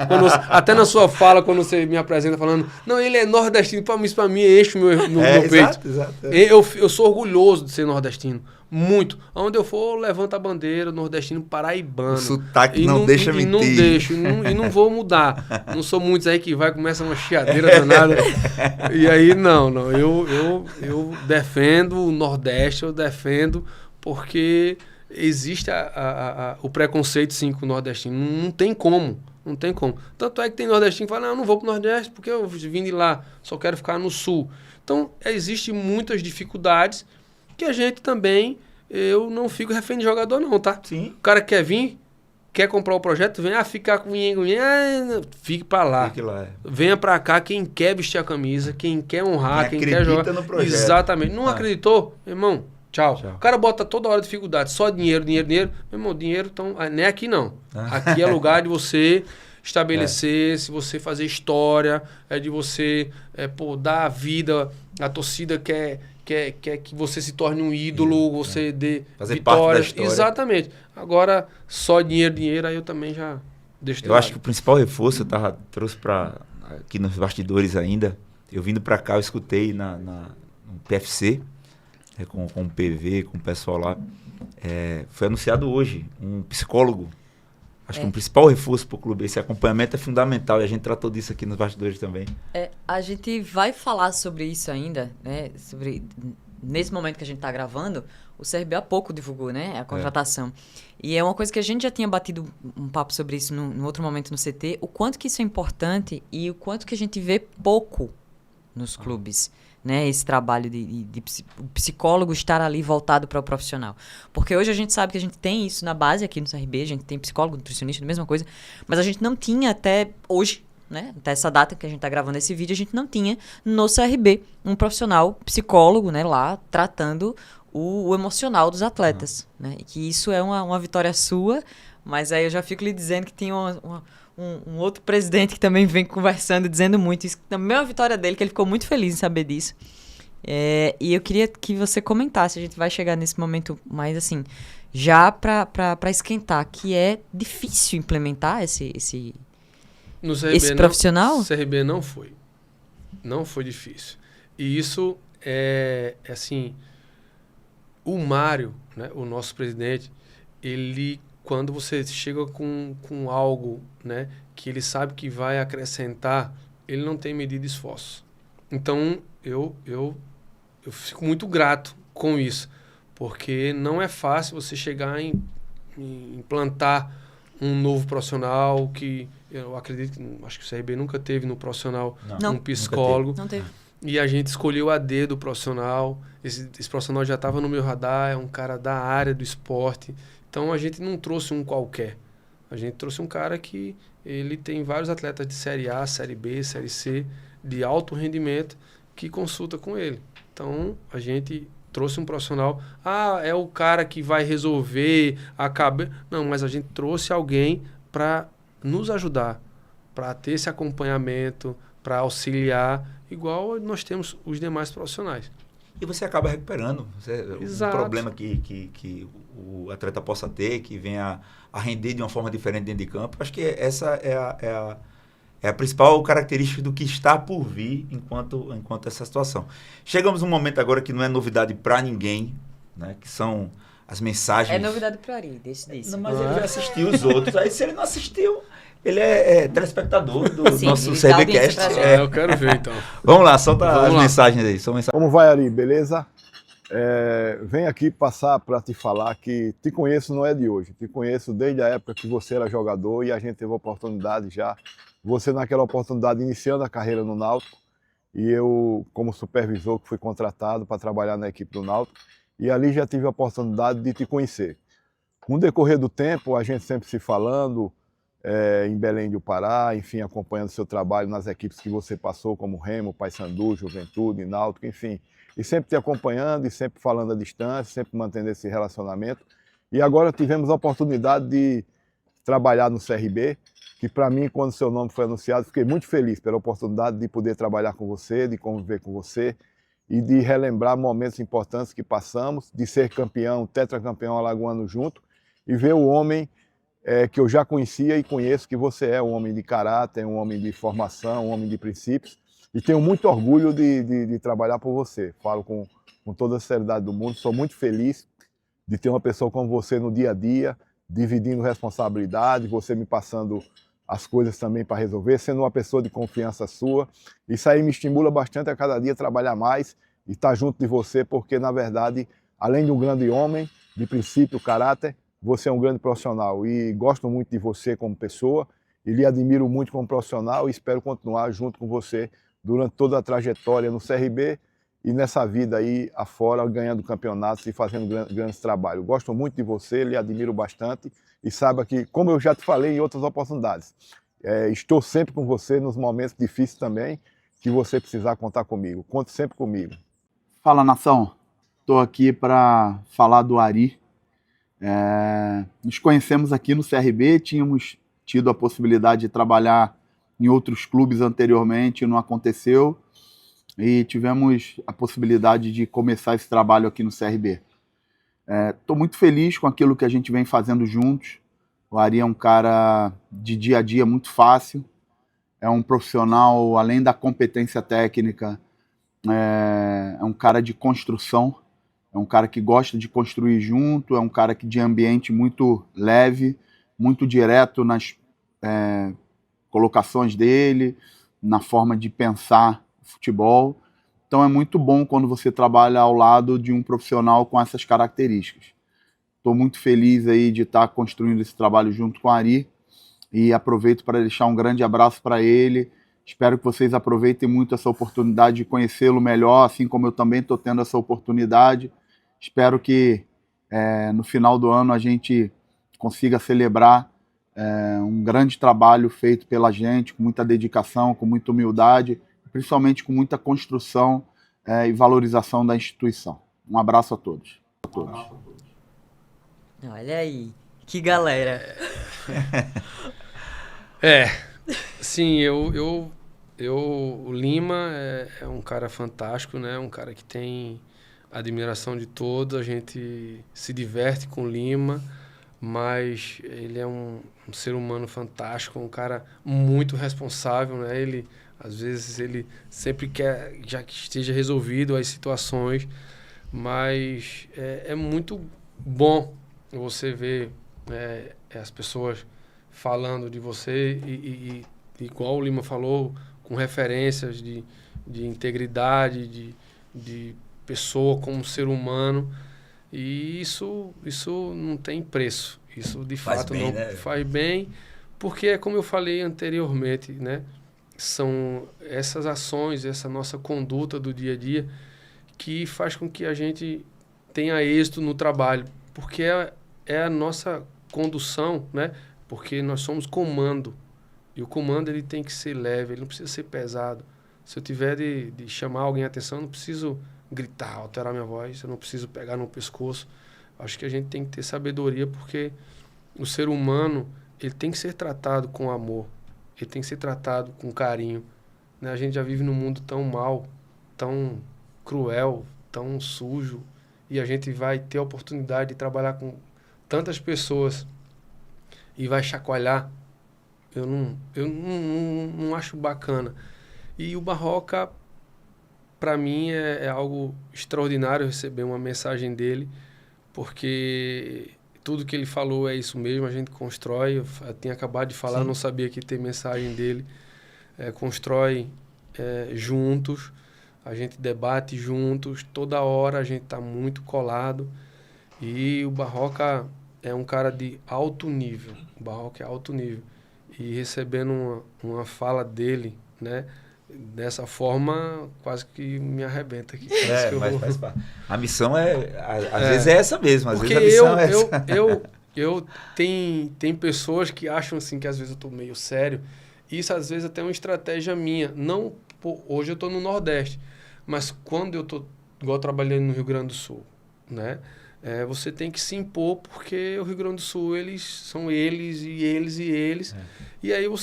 Até na sua fala, quando você me apresenta falando, não, ele é nordestino, para mim é eixo meu peito. Exato. Eu sou orgulhoso de ser nordestino, muito. Onde eu for, eu levanto a bandeira, nordestino paraibano. O sotaque não deixa mentir. Não deixo, e não vou mudar. Não sou muitos aí que começa uma chiadeira danada. E aí, não, eu defendo o Nordeste, eu defendo porque... Existe o preconceito, sim, com o nordestino. Não tem como. Tanto é que tem nordestino que fala, não vou pro Nordeste porque eu vim de lá, só quero ficar no Sul. Então, existem muitas dificuldades que a gente também, eu não fico refém de jogador não, tá? Sim. O cara quer vir, quer comprar o projeto, vem, ficar com fique pra lá. Fique lá. Venha pra cá quem quer vestir a camisa, quem quer honrar, quem quer jogar. No projeto. Exatamente. Não acreditou? Irmão, Tchau. O cara bota toda hora dificuldade, só dinheiro. Meu irmão, dinheiro, então, não é aqui não. Aqui é lugar de você estabelecer, se você fazer história, de você dar a vida, a torcida quer que você se torne um ídolo, você dê fazer vitórias. Parte da história. Exatamente. Agora, só dinheiro, aí eu também já deixo de lado. Eu acho que o principal reforço, eu trouxe para aqui nos bastidores ainda, eu vindo para cá, eu escutei no PFC, com o PV, com o pessoal lá. Foi anunciado hoje um psicólogo Acho que o principal reforço para o clube, esse acompanhamento é fundamental, e a gente tratou disso aqui nos bastidores também. A gente vai falar sobre isso ainda, né? Nesse momento que a gente está gravando, o CRB há pouco divulgou, né? A contratação. E é uma coisa que a gente já tinha batido um papo sobre isso no outro momento no CT, o quanto que isso é importante e o quanto que a gente vê pouco nos clubes, né? Esse trabalho de psicólogo estar ali voltado para o profissional. Porque hoje a gente sabe que a gente tem isso na base aqui no CRB, a gente tem psicólogo, nutricionista, a mesma coisa, mas a gente não tinha até hoje, né? Até essa data que a gente está gravando esse vídeo, a gente não tinha no CRB um profissional psicólogo, né, lá tratando o emocional dos atletas, né? E que isso é uma vitória sua, mas aí eu já fico lhe dizendo que tem um outro presidente que também vem conversando, dizendo muito isso, que também é uma vitória dele, que ele ficou muito feliz em saber disso. E eu queria que você comentasse, a gente vai chegar nesse momento mais assim, já para esquentar, que é difícil implementar esse profissional? CRB não foi. Não foi difícil. E isso assim, o Mário, né, o nosso presidente, ele, quando você chega com algo, né, que ele sabe que vai acrescentar, ele não tem medida de esforço. Então, eu fico muito grato com isso, porque não é fácil você chegar em implantar um novo profissional que eu acredito, acho que o CRB nunca teve no profissional um psicólogo. Não teve. E a gente escolheu a dedo o profissional. Esse profissional já estava no meu radar, é um cara da área do esporte. Então a gente não trouxe um qualquer. A gente trouxe um cara que ele tem vários atletas de Série A, Série B, Série C, de alto rendimento, que consulta com ele. Então a gente trouxe um profissional. É o cara que vai resolver a cabeça. Não, mas a gente trouxe alguém para nos ajudar, para ter esse acompanhamento, para auxiliar, igual nós temos os demais profissionais. E você acaba recuperando. Exato. Um problema que o atleta possa ter, que venha a render de uma forma diferente dentro de campo. Acho que essa é a principal característica do que está por vir enquanto essa situação. Chegamos num momento agora que não é novidade para ninguém, né? Que são as mensagens... É novidade para Ari, desse. Não, mas ele já assistiu os outros. Aí se ele não assistiu, ele é telespectador do nosso CBcast. Eu quero ver, então. Vamos lá, solta as mensagens aí. Como vai, Ari? Beleza? Venho aqui passar para te falar que te conheço não é de hoje. Te conheço desde a época que você era jogador e a gente teve a oportunidade já. Você naquela oportunidade iniciando a carreira no Náutico e eu como supervisor que fui contratado para trabalhar na equipe do Náutico. E ali já tive a oportunidade de te conhecer. Com o decorrer do tempo, a gente sempre se falando, em Belém do Pará, enfim, acompanhando seu trabalho nas equipes que você passou, como Remo, Paysandu, Juventude, Náutico, enfim. E sempre te acompanhando e sempre falando à distância, sempre mantendo esse relacionamento. E agora tivemos a oportunidade de trabalhar no CRB, que para mim, quando seu nome foi anunciado, fiquei muito feliz pela oportunidade de poder trabalhar com você, de conviver com você, e de relembrar momentos importantes que passamos, de ser campeão, tetracampeão alagoano junto, e ver o homem que eu já conhecia e conheço que você é um homem de caráter, um homem de formação, um homem de princípios, e tenho muito orgulho de trabalhar por você. Falo com toda a seriedade do mundo, sou muito feliz de ter uma pessoa como você no dia a dia, dividindo responsabilidade, você me passando as coisas também para resolver, sendo uma pessoa de confiança sua. Isso aí me estimula bastante a cada dia trabalhar mais e estar junto de você, porque, na verdade, além de um grande homem, de princípio, caráter, você é um grande profissional. E gosto muito de você como pessoa e lhe admiro muito como profissional e espero continuar junto com você durante toda a trajetória no CRB e nessa vida aí afora, ganhando campeonatos e fazendo grandes trabalhos. Gosto muito de você, lhe admiro bastante e saiba que, como eu já te falei em outras oportunidades, estou sempre com você nos momentos difíceis também, que você precisar contar comigo. Conte sempre comigo. Fala, nação. Estou aqui para falar do Ari. Nos conhecemos aqui no CRB, tínhamos tido a possibilidade de trabalhar em outros clubes anteriormente, não aconteceu. E tivemos a possibilidade de começar esse trabalho aqui no CRB. Estou muito feliz com aquilo que a gente vem fazendo juntos. O Ari é um cara de dia a dia muito fácil, é um profissional, além da competência técnica, é um cara de construção, é um cara que gosta de construir junto, é um cara de ambiente muito leve, muito direto nas colocações dele, na forma de pensar futebol. Então é muito bom quando você trabalha ao lado de um profissional com essas características. Estou muito feliz aí de estar construindo esse trabalho junto com o Ari e aproveito para deixar um grande abraço para ele. Espero que vocês aproveitem muito essa oportunidade de conhecê-lo melhor, assim como eu também estou tendo essa oportunidade. Espero que no final do ano a gente consiga celebrar um grande trabalho feito pela gente, com muita dedicação, com muita humildade, principalmente com muita construção e valorização da instituição. Um abraço a todos. Olha aí, que galera. Sim, o Lima é um cara fantástico, né? Um cara que tem admiração de todos, a gente se diverte com o Lima, mas ele é um ser humano fantástico, um cara muito responsável, né? Às vezes ele sempre quer já que esteja resolvido as situações, mas é muito bom você ver as pessoas falando de você e igual o Lima falou, com referências de integridade, de pessoa como ser humano, e isso não tem preço. Isso de fato bem, não né? faz bem, porque é como eu falei anteriormente, né? São essas ações, essa nossa conduta do dia a dia que faz com que a gente tenha êxito no trabalho, porque é a nossa condução, né? Porque nós somos comando, e o comando ele tem que ser leve, ele não precisa ser pesado. Se eu tiver de chamar alguém a atenção, eu não preciso gritar, alterar minha voz, eu não preciso pegar no pescoço. Acho que a gente tem que ter sabedoria, porque o ser humano ele tem que ser tratado com amor, ele tem que ser tratado com carinho, né? A gente já vive num mundo tão mal, tão cruel, tão sujo, e a gente vai ter a oportunidade de trabalhar com tantas pessoas e vai chacoalhar. Eu não acho bacana. E o Barroca, para mim, é algo extraordinário receber uma mensagem dele, porque tudo que ele falou é isso mesmo, a gente constrói. Eu tinha acabado de falar, não sabia que tem mensagem dele. Constrói juntos, a gente debate juntos, toda hora a gente está muito colado. E o Barroca é um cara de alto nível. O Barroca é alto nível. E recebendo uma fala dele, né, dessa forma, quase que me arrebenta aqui. Mas faz parte. A missão às vezes é essa mesmo, às porque vezes a missão é essa. Tem pessoas que acham assim que às vezes eu estou meio sério. Isso às vezes até é uma estratégia minha. Não, hoje eu estou no Nordeste, mas quando eu estou igual trabalhando no Rio Grande do Sul, né? Você tem que se impor, porque o Rio Grande do Sul, eles são eles e eles e eles. E aí eu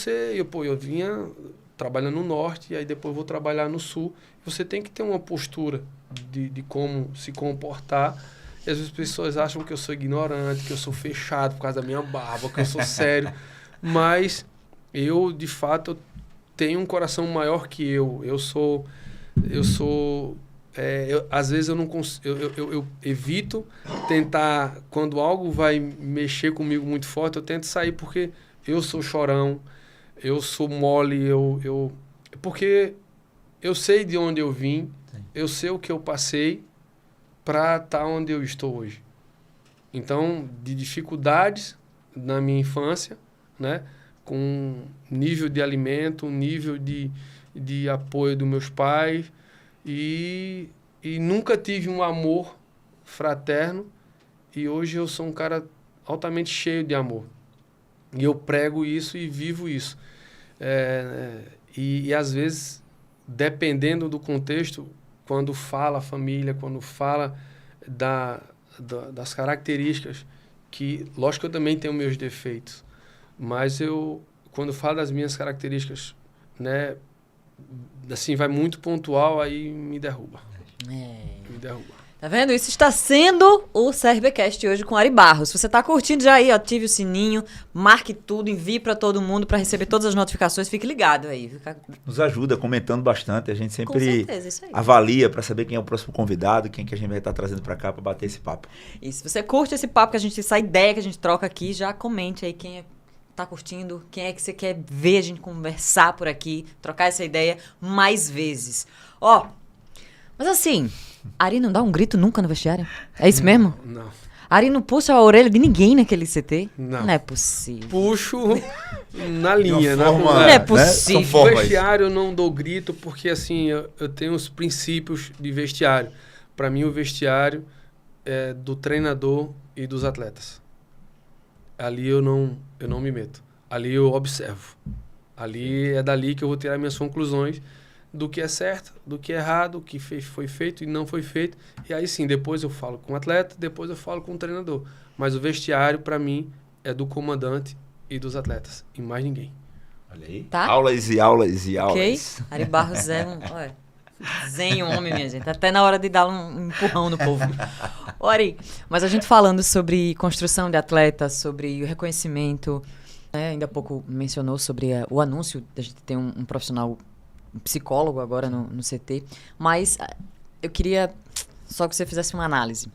vinha trabalhando no Norte, e aí depois vou trabalhar no Sul. Você tem que ter uma postura de como se comportar. E às vezes as pessoas acham que eu sou ignorante, que eu sou fechado por causa da minha barba, que eu sou sério. Mas eu, de fato, eu tenho um coração maior que eu. Às vezes eu não consigo, eu evito tentar, quando algo vai mexer comigo muito forte, eu tento sair, porque eu sou chorão, eu sou mole, porque eu sei de onde eu vim, eu sei o que eu passei para estar onde eu estou hoje. Então, de dificuldades na minha infância, né, com nível de alimento, nível de apoio dos meus pais, e nunca tive um amor fraterno, e hoje eu sou um cara altamente cheio de amor. E eu prego isso e vivo isso. E às vezes, dependendo do contexto, quando fala a família, quando fala das características, que, lógico que eu também tenho meus defeitos, mas quando falo das minhas características, né, assim, vai muito pontual, aí me derruba. Me derruba. Tá vendo? Isso está sendo o CRBcast hoje com Ari Barros. Se você tá curtindo já aí, ative o sininho, marque tudo, envie para todo mundo para receber todas as notificações. Fique ligado aí. Nos ajuda comentando bastante. A gente Com sempre certeza, isso aí. avalia para saber quem é o próximo convidado, quem que a gente vai estar trazendo para cá para bater esse papo. E se você curte esse papo que a gente, essa ideia que a gente troca aqui, já comente aí quem tá curtindo, quem é que você quer ver a gente conversar por aqui, trocar essa ideia mais vezes. Ó, mas assim, Ari não dá um grito nunca no vestiário? É isso mesmo? Não. Ari não puxa a orelha de ninguém naquele CT? Não. Não é possível. Puxo na linha, De uma forma, Não é possível. São No formas. vestiário eu não dou grito porque assim, eu tenho os princípios de vestiário. Para mim o vestiário é do treinador e dos atletas. Ali eu não me meto. Ali eu observo. Ali é dali que eu vou tirar minhas conclusões do que é certo, do que é errado, o que foi feito e não foi feito. E aí sim, depois eu falo com o atleta, depois eu falo com o treinador. Mas o vestiário, para mim, é do comandante e dos atletas. E mais ninguém. Olha aí. Tá? Aulas e aulas e Ok? aulas. Ari Barros é um... Olha, zen homem, minha gente. Até na hora de dar um empurrão no povo. Ô, Ari, mas a gente falando sobre construção de atletas, sobre o reconhecimento, né? Ainda há pouco mencionou sobre o anúncio da gente ter um profissional, um psicólogo agora no CT, mas eu queria só que você fizesse uma análise.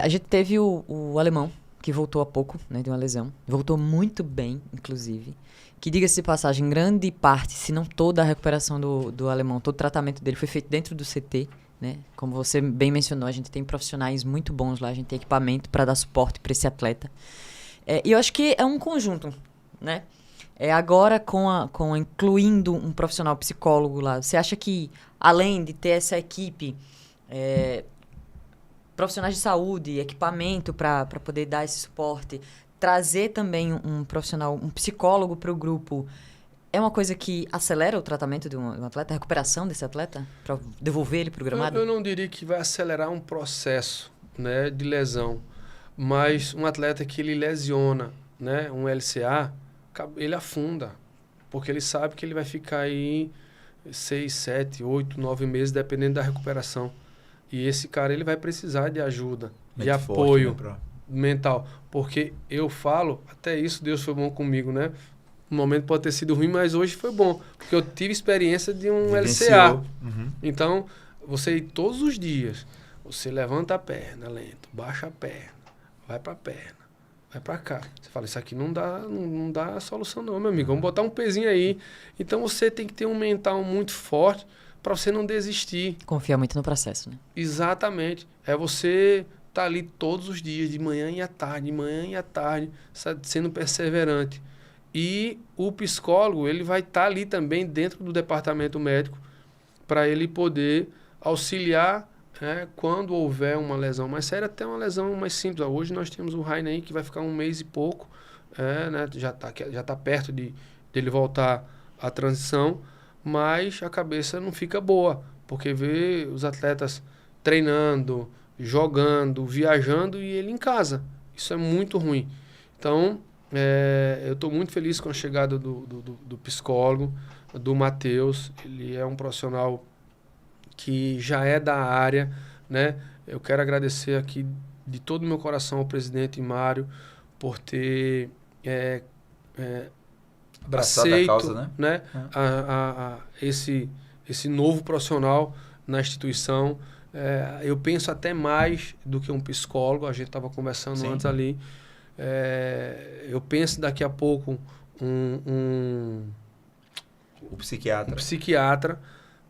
A gente teve o alemão, que voltou há pouco, né, de uma lesão. Voltou muito bem, inclusive. Que, diga-se de passagem, grande parte, se não toda a recuperação do alemão, todo o tratamento dele foi feito dentro do CT, né? Como você bem mencionou, a gente tem profissionais muito bons lá, a gente tem equipamento para dar suporte para esse atleta. E eu acho que é um conjunto, né? Agora, incluindo um profissional psicólogo lá, você acha que, além de ter essa equipe, profissionais de saúde, equipamento para poder dar esse suporte, trazer também um profissional, um psicólogo para o grupo, é uma coisa que acelera o tratamento de um atleta, a recuperação desse atleta, para devolver ele para o gramado? Eu não diria que vai acelerar um processo, né, de lesão, mas um atleta que ele lesiona, né, um LCA, ele afunda, porque ele sabe que ele vai ficar aí 6, 7, 8, 9 meses, dependendo da recuperação. E esse cara ele vai precisar de ajuda, de apoio mental. Porque eu falo, até isso Deus foi bom comigo, né? No momento pode ter sido ruim, mas hoje foi bom. Porque eu tive experiência de um LCA. Uhum. Então, você todos os dias, você levanta a perna lento, baixa a perna, vai pra perna, vai pra cá. Você fala, isso aqui não dá solução não, meu amigo. Vamos botar um pezinho aí. Então, você tem que ter um mental muito forte para você não desistir. Confia muito no processo, né? Exatamente. É você estar ali todos os dias, de manhã e à tarde, sendo perseverante. E o psicólogo, ele vai estar ali também dentro do departamento médico para ele poder auxiliar, quando houver uma lesão mais séria, até uma lesão mais simples. Hoje nós temos o Rainer aí que vai ficar 1 mês e pouco, né? Já tá perto dele voltar à transição, mas a cabeça não fica boa, porque vê os atletas treinando, jogando, viajando e ele em casa. Isso é muito ruim. Então, eu estou muito feliz com a chegada do psicólogo, do Matheus. Ele é um profissional que já é da área, né? Eu quero agradecer aqui de todo o meu coração ao presidente Mário por ter abraçado aceito, a causa, né? Esse novo profissional na instituição. Eu penso até mais do que um psicólogo, a gente estava conversando Sim. antes ali. Eu penso daqui a pouco O psiquiatra. um psiquiatra,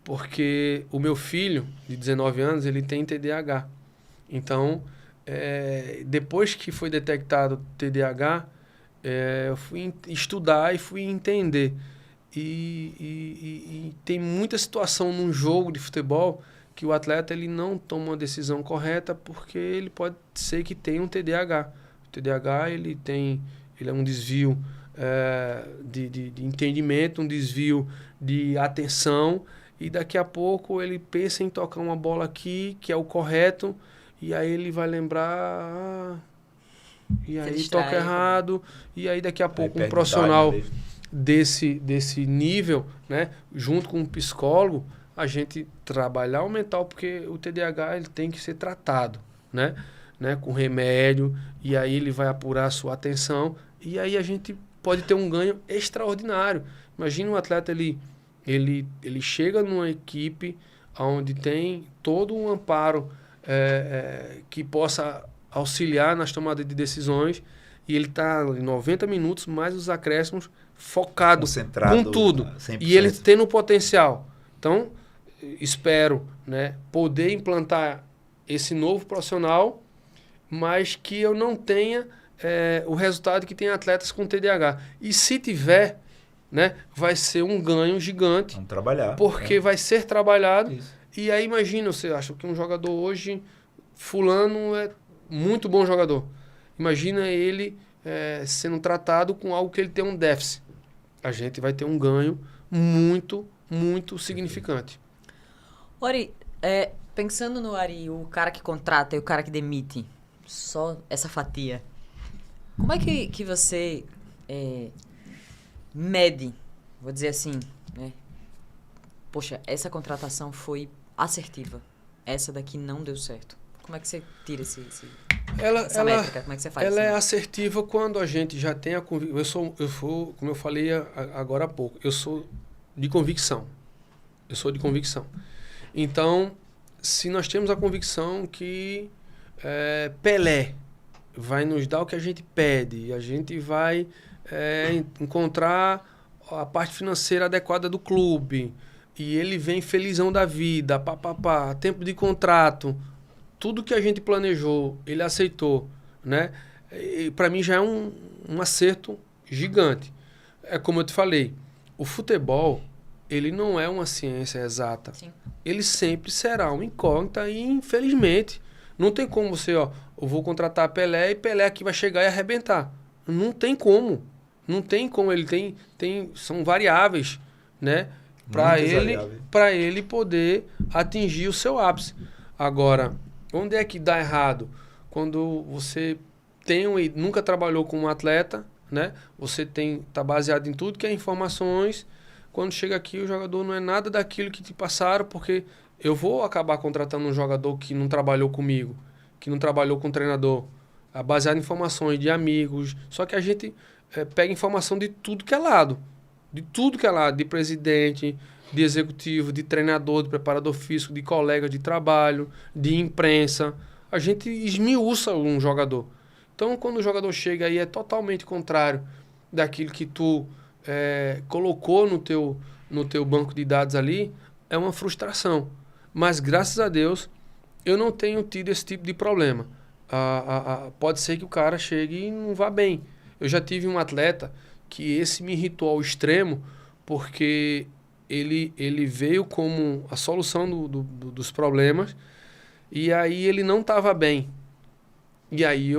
porque o meu filho, de 19 anos, ele tem TDAH. Então, depois que foi detectado TDAH, eu fui estudar e fui entender. E tem muita situação num jogo de futebol que o atleta ele não toma uma decisão correta porque ele pode ser que tenha um TDAH. O TDAH ele é um desvio de entendimento, um desvio de atenção, e daqui a pouco ele pensa em tocar uma bola aqui, que é o correto, e aí ele vai lembrar, e aí distrai, toca errado, e aí daqui a pouco um perde profissional time, desse nível, né, junto com um psicólogo, a gente trabalhar o mental, porque o TDAH ele tem que ser tratado, né? Com remédio, e aí ele vai apurar a sua atenção, e aí a gente pode ter um ganho extraordinário. Imagina um atleta, ele chega numa equipe onde tem todo um amparo que possa auxiliar nas tomadas de decisões, e ele está em 90 minutos, mais os acréscimos, focado Concentrado, com tudo. 100%. E ele tendo o potencial. Então, espero, né, poder implantar esse novo profissional, mas que eu não tenha o resultado que tem atletas com TDAH. E se tiver, né, vai ser um ganho gigante, Vamos trabalhar. porque vai ser trabalhado. Isso. E aí imagina, você acha que um jogador hoje, fulano é muito bom jogador. Imagina ele sendo tratado com algo que ele tem um déficit. A gente vai ter um ganho muito, muito significante. Ori, pensando no Ari, o cara que contrata e o cara que demite, só essa fatia, como é que você mede, vou dizer assim, né? Poxa, essa contratação foi assertiva, essa daqui não deu certo. Como é que você tira essa métrica? Como é que você faz Ela isso? é assertiva quando a gente já tem a convicção. Eu sou, como eu falei agora há pouco, eu sou de convicção. Então, se nós temos a convicção que Pelé vai nos dar o que a gente pede, a gente vai encontrar a parte financeira adequada do clube, e ele vem felizão da vida, tempo de contrato, tudo que a gente planejou, ele aceitou, né? Para mim já é um acerto gigante. É como eu te falei, o futebol, ele não é uma ciência exata. Sim. Ele sempre será uma incógnita e, infelizmente, não tem como você, eu vou contratar Pelé e Pelé aqui vai chegar e arrebentar. Não tem como. Não tem como. Ele são variáveis, né? Para ele poder atingir o seu ápice. Agora, onde é que dá errado? Quando você nunca trabalhou com um atleta, né? Você tá baseado em tudo que é informações. Quando chega aqui, o jogador não é nada daquilo que te passaram, porque eu vou acabar contratando um jogador que não trabalhou comigo, que não trabalhou com o treinador, baseado em informações de amigos. Só que a gente pega informação de tudo que é lado. De tudo que é lado, de presidente, de executivo, de treinador, de preparador físico, de colega de trabalho, de imprensa. A gente esmiuça um jogador. Então, quando o jogador chega aí, é totalmente contrário daquilo que tu colocou no teu banco de dados ali, é uma frustração. Mas, graças a Deus, eu não tenho tido esse tipo de problema. Pode ser que o cara chegue e não vá bem. Eu já tive um atleta que esse me irritou ao extremo, porque ele veio como a solução dos problemas, e aí ele não estava bem. E aí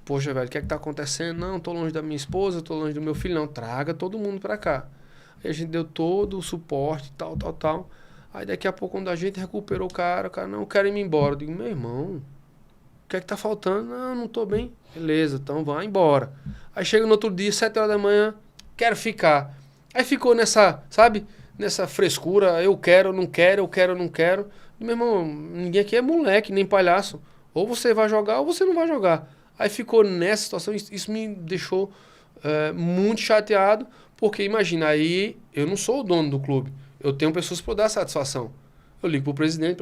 poxa, velho, o que é que tá acontecendo? Não, tô longe da minha esposa, tô longe do meu filho. Não, traga todo mundo pra cá. Aí a gente deu todo o suporte, tal. Aí daqui a pouco, quando a gente recuperou o cara, não, eu quero ir embora. Eu digo, meu irmão, o que é que tá faltando? Não tô bem. Beleza, então vai embora. Aí chega no outro dia, 7 horas da manhã, quero ficar. Aí ficou nessa, sabe? Nessa frescura, eu quero, não quero, eu quero, não quero. Meu irmão, ninguém aqui é moleque, nem palhaço. Ou você vai jogar ou você não vai jogar. Aí ficou nessa situação, isso me deixou muito chateado, porque imagina, aí eu não sou o dono do clube, eu tenho pessoas para dar satisfação. Eu ligo pro presidente,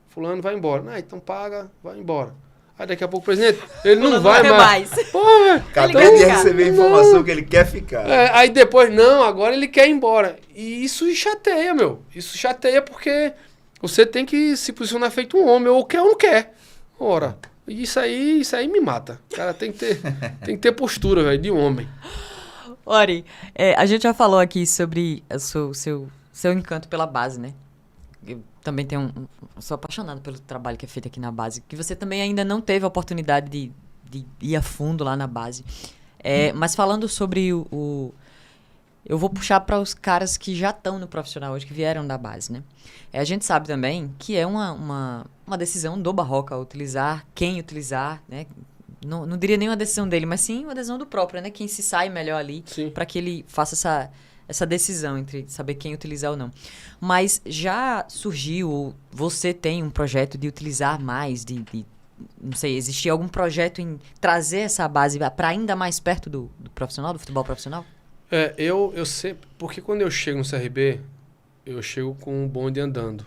fulano vai embora. Então paga, vai embora. Aí daqui a pouco o presidente, ele não vai mais. Porra, Acabei de receber a informação que ele quer ficar. Aí depois, não, agora ele quer ir embora. E isso chateia, meu. Isso chateia porque você tem que se posicionar feito um homem, ou quer ou não quer. Ora... Isso aí me mata. O cara tem que ter postura, velho, de homem. Ori, a gente já falou aqui sobre o seu encanto pela base, né? Eu também sou apaixonado pelo trabalho que é feito aqui na base, que você também ainda não teve a oportunidade de ir a fundo lá na base. Mas falando sobre eu vou puxar para os caras que já estão no profissional hoje, que vieram da base, né? A gente sabe também que é uma decisão do Barroca utilizar, quem utilizar, né? Não diria nem uma decisão dele, mas sim uma decisão do próprio, né? Quem se sai melhor ali, para que ele faça essa decisão entre saber quem utilizar ou não. Mas já surgiu, você tem um projeto de utilizar mais, não sei, existia algum projeto em trazer essa base para ainda mais perto do profissional, do futebol profissional? Eu sempre... Porque quando eu chego no CRB, eu chego com o bonde andando.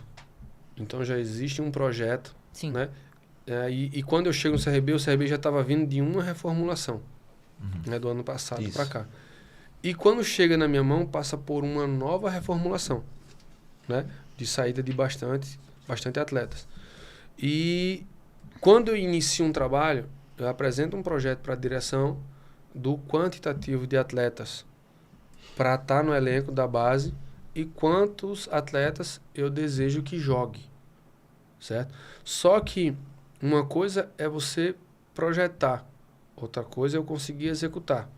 Então já existe um projeto, Sim. né? E quando eu chego no CRB, o CRB já estava vindo de uma reformulação, né, do ano passado para cá. E quando chega na minha mão, passa por uma nova reformulação, né, de saída de bastante atletas. E quando eu inicio um trabalho, eu apresento um projeto para a direção do quantitativo de atletas para estar no elenco da base e quantos atletas eu desejo que jogue, certo? Só que uma coisa é você projetar, outra coisa é eu conseguir executar.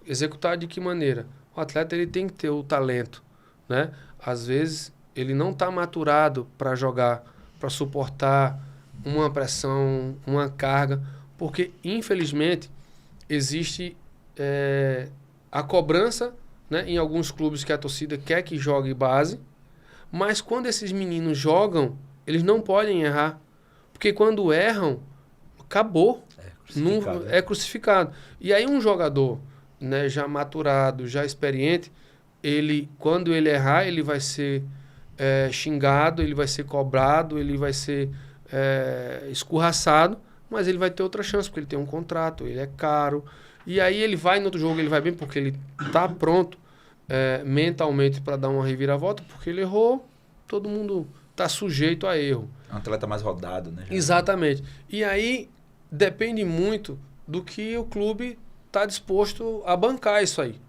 Executar de que maneira? O atleta ele tem que ter o talento, né? Às vezes ele não está maturado para jogar, para suportar uma pressão, uma carga, porque infelizmente existe a cobrança, né, em alguns clubes que a torcida quer que jogue base, mas quando esses meninos jogam, eles não podem errar. Porque quando erram, acabou. É crucificado. E aí um jogador, né, já maturado, já experiente, quando ele errar, ele vai ser xingado, ele vai ser cobrado, ele vai ser escorraçado, mas ele vai ter outra chance, porque ele tem um contrato, ele é caro. E aí ele vai no outro jogo, ele vai bem, porque ele está pronto mentalmente para dar uma reviravolta, porque ele errou, todo mundo está sujeito a erro. É um atleta mais rodado, né? Exatamente. E aí depende muito do que o clube está disposto a bancar isso aí.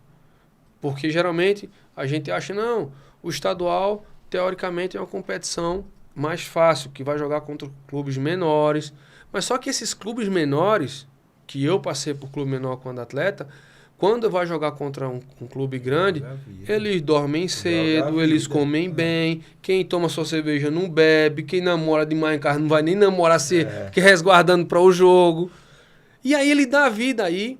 Porque geralmente a gente acha, não, o estadual teoricamente é uma competição mais fácil, que vai jogar contra clubes menores. Mas só que esses clubes menores, que eu passei por clube menor quando atleta, quando vai jogar contra um clube grande, eles dormem cedo, eles comem bem, quem toma sua cerveja não bebe, quem namora demais em casa não vai nem namorar se que resguardando para o jogo. E aí ele dá vida aí,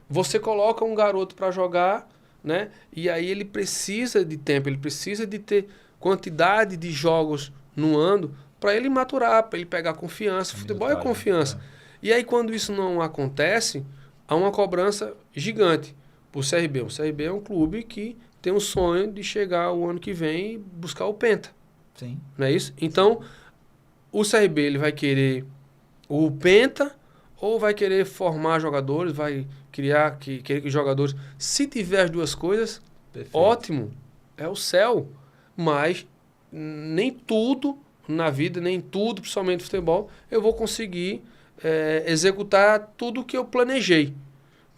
você coloca um garoto para jogar, né? E aí ele precisa de tempo, ele precisa de ter quantidade de jogos no ano para ele maturar, para ele pegar confiança. Futebol é confiança. E aí quando isso não acontece, há uma cobrança gigante para o CRB. O CRB é um clube que tem um sonho de chegar o ano que vem e buscar o Penta. Sim. Não é isso? Então, o CRB ele vai querer o Penta ou vai querer formar jogadores, vai querer que os jogadores... Se tiver as duas coisas, perfeito. Ótimo, é o céu. Mas nem tudo na vida, nem tudo, principalmente no futebol, eu vou conseguir executar tudo o que eu planejei.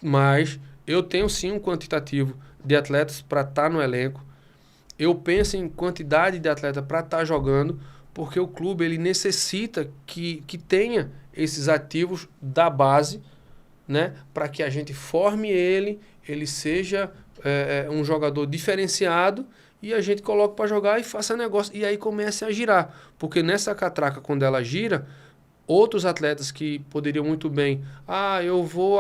Mas eu tenho sim um quantitativo de atletas para estar no elenco. Eu penso em quantidade de atletas para estar jogando, porque o clube ele necessita que tenha esses ativos da base, né, para que a gente forme ele seja um jogador diferenciado e a gente coloque para jogar e faça negócio. E aí comece a girar. Porque nessa catraca, quando ela gira, outros atletas que poderiam muito bem, eu vou